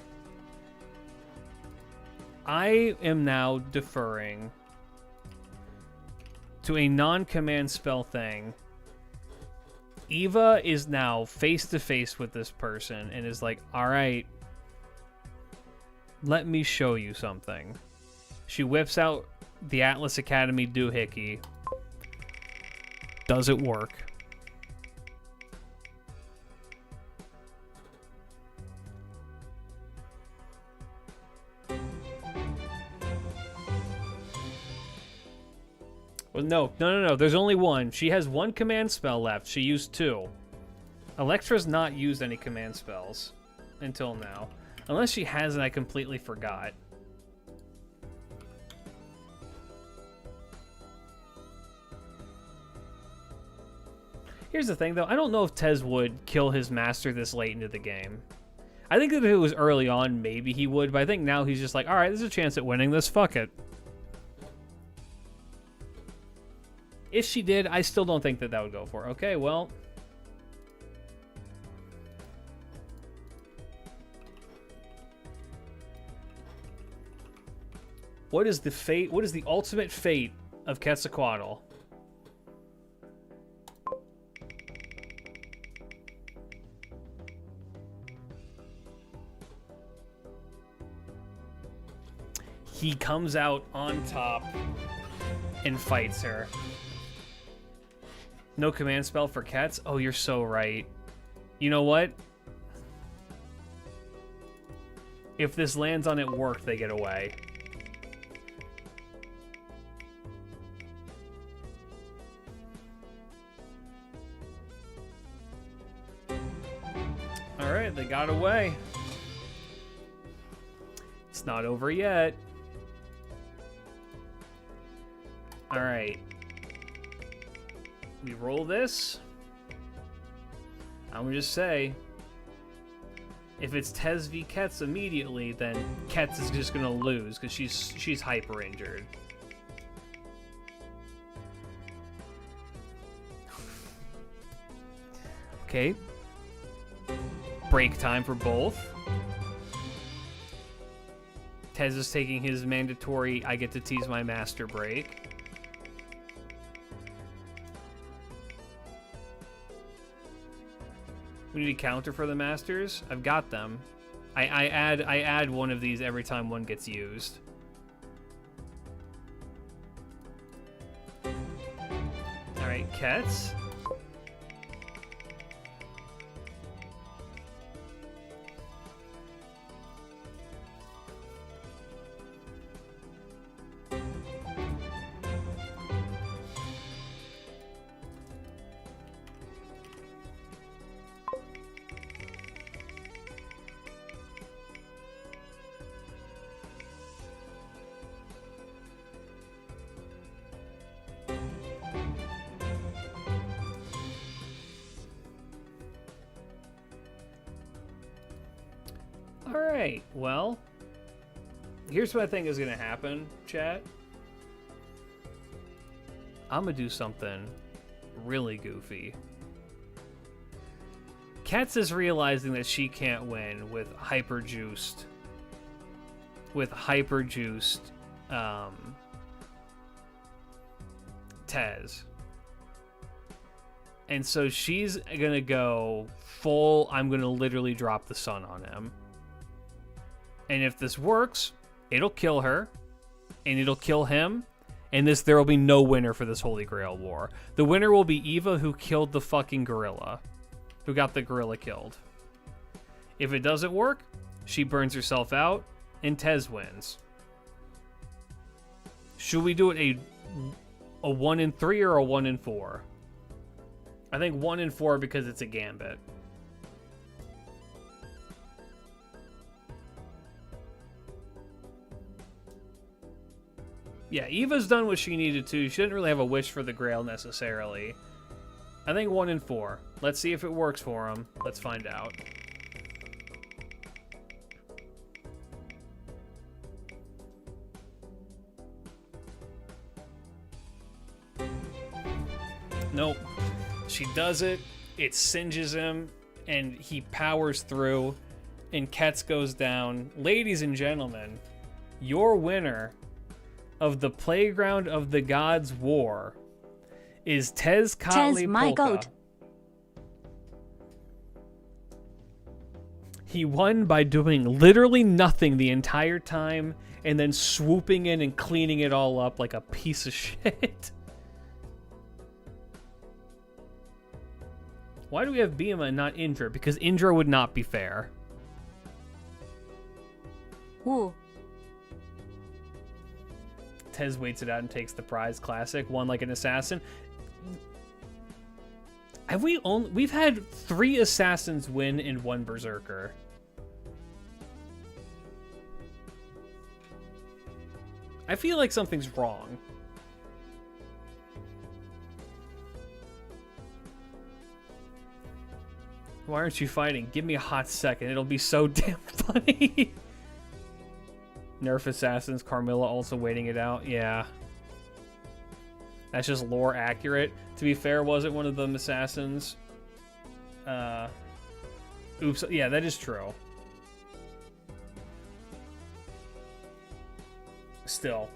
I am now deferring to a non-command spell thing. Eva is now face-to-face with this person and is like, alright, let me show you something. She whips out the Atlas Academy doohickey. Does it work? Well, no. There's only one. She has 1 command spell left. She used 2. Electra's not used any command spells until now. Unless she has and I completely forgot. Here's the thing, though. I don't know if Tez would kill his master this late into the game. I think that if it was early on, maybe he would, but I think now he's just like, alright, there's a chance at winning this. Fuck it. If she did, I still don't think that that would go for her. Okay, well. What is the fate? What is the ultimate fate of Quetzalcoatl? He comes out on top and fights her. No command spell for cats? Oh, you're so right. You know what? If this lands on it worked, they get away. Alright, they got away. It's not over yet. Alright. We roll this. I'm gonna just say, if it's Tez v Ketz immediately, then Ketz is just gonna lose because she's hyper injured. Okay. Break time for both. Tez is taking his mandatory I get to tease my master break. We need a counter for the masters. I've got them. I add one of these every time one gets used. All right, Ketz. All right. Well, here's what I think is gonna happen, chat. I'm gonna do something really goofy. Katz is realizing that she can't win with hyper-juiced Tez. And so she's gonna go full, I'm gonna literally drop the sun on him. And if this works, it'll kill her, and it'll kill him, and there will be no winner for this Holy Grail war. The winner will be Eva, who killed the fucking gorilla. Who got the gorilla killed. If it doesn't work, she burns herself out, and Tez wins. Should we do it a 1 in 3 or a 1 in 4? I think 1 in 4 because it's a gambit. Yeah, Eva's done what she needed to. She didn't really have a wish for the Grail necessarily. I think 1 in 4. Let's see if it works for him. Let's find out. Nope. She does it. It singes him, and he powers through, and Ketz goes down. Ladies and gentlemen, your winner of the Playground of the Gods War is Tezcatli my Polka. goat. He won by doing literally nothing the entire time and then swooping in and cleaning it all up like a piece of shit. Why do we have Bima and not Indra? Because Indra would not be fair. Ooh. Tez waits it out and takes the prize. Classic. Won like an assassin. We've had 3 assassins win and 1 berserker. I feel like something's wrong. Why aren't you fighting? Give me a hot second. It'll be so damn funny. Nerf assassins. Carmilla also waiting it out. Yeah. That's just lore accurate. To be fair, wasn't one of them assassins? Oops. Yeah, that is true. Still.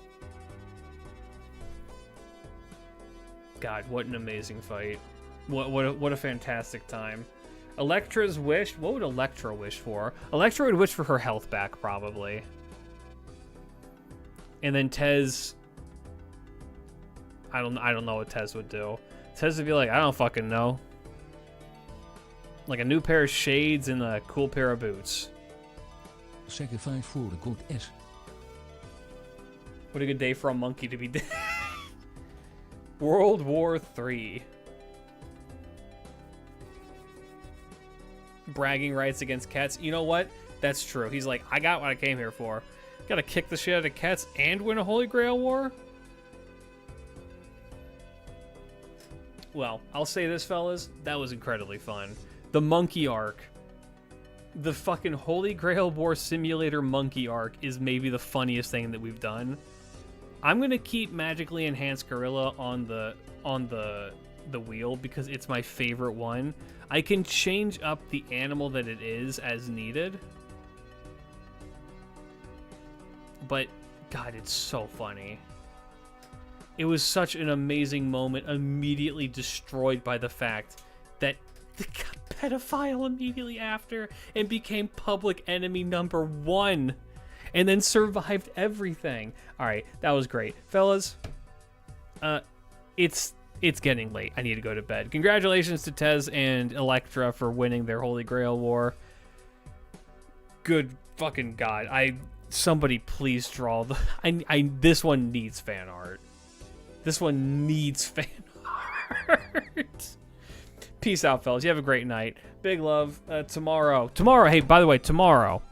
God, what an amazing fight. What a fantastic time. Electra's wish. What would Electra wish for? Electra would wish for her health back, probably. And then Tez. I don't know what Tez would do. Tez would be like, I don't fucking know. Like a new pair of shades and a cool pair of boots. Sacrifice for the good S. What a good day for a monkey to be dead. World War III. Bragging rights against Ketz. You know what? That's true. He's like, I got what I came here for. Gotta kick the shit out of Ketz and win a Holy Grail war? Well, I'll say this, fellas. That was incredibly fun. The monkey arc. The fucking Holy Grail War Simulator monkey arc is maybe the funniest thing that we've done. I'm gonna keep magically enhanced gorilla on the wheel because it's my favorite one. I can change up the animal that it is as needed. But God, it's so funny. It was such an amazing moment, immediately destroyed by the fact that the pedophile immediately after and became public enemy number 1 and then survived everything. All right, that was great. Fellas, it's getting late. I need to go to bed. Congratulations to Tez and Electra for winning their Holy Grail war. Good fucking God. Somebody please draw the... This one needs fan art. This one needs fan art. Peace out, fellas. You have a great night. Big love. Tomorrow, hey, by the way, tomorrow,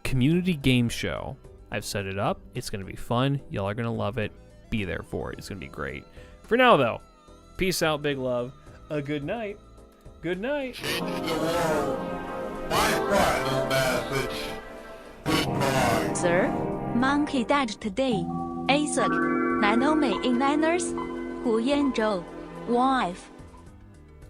community game show. I've set it up. It's going to be fun. Y'all are going to love it. Be there for it. It's going to be great. For now, though, peace out, big love. A good night. Good night. My final message. Goodbye. Sir, Monkey died today. Isaac, Naomi in Niners, Hu Yanzhou, wife.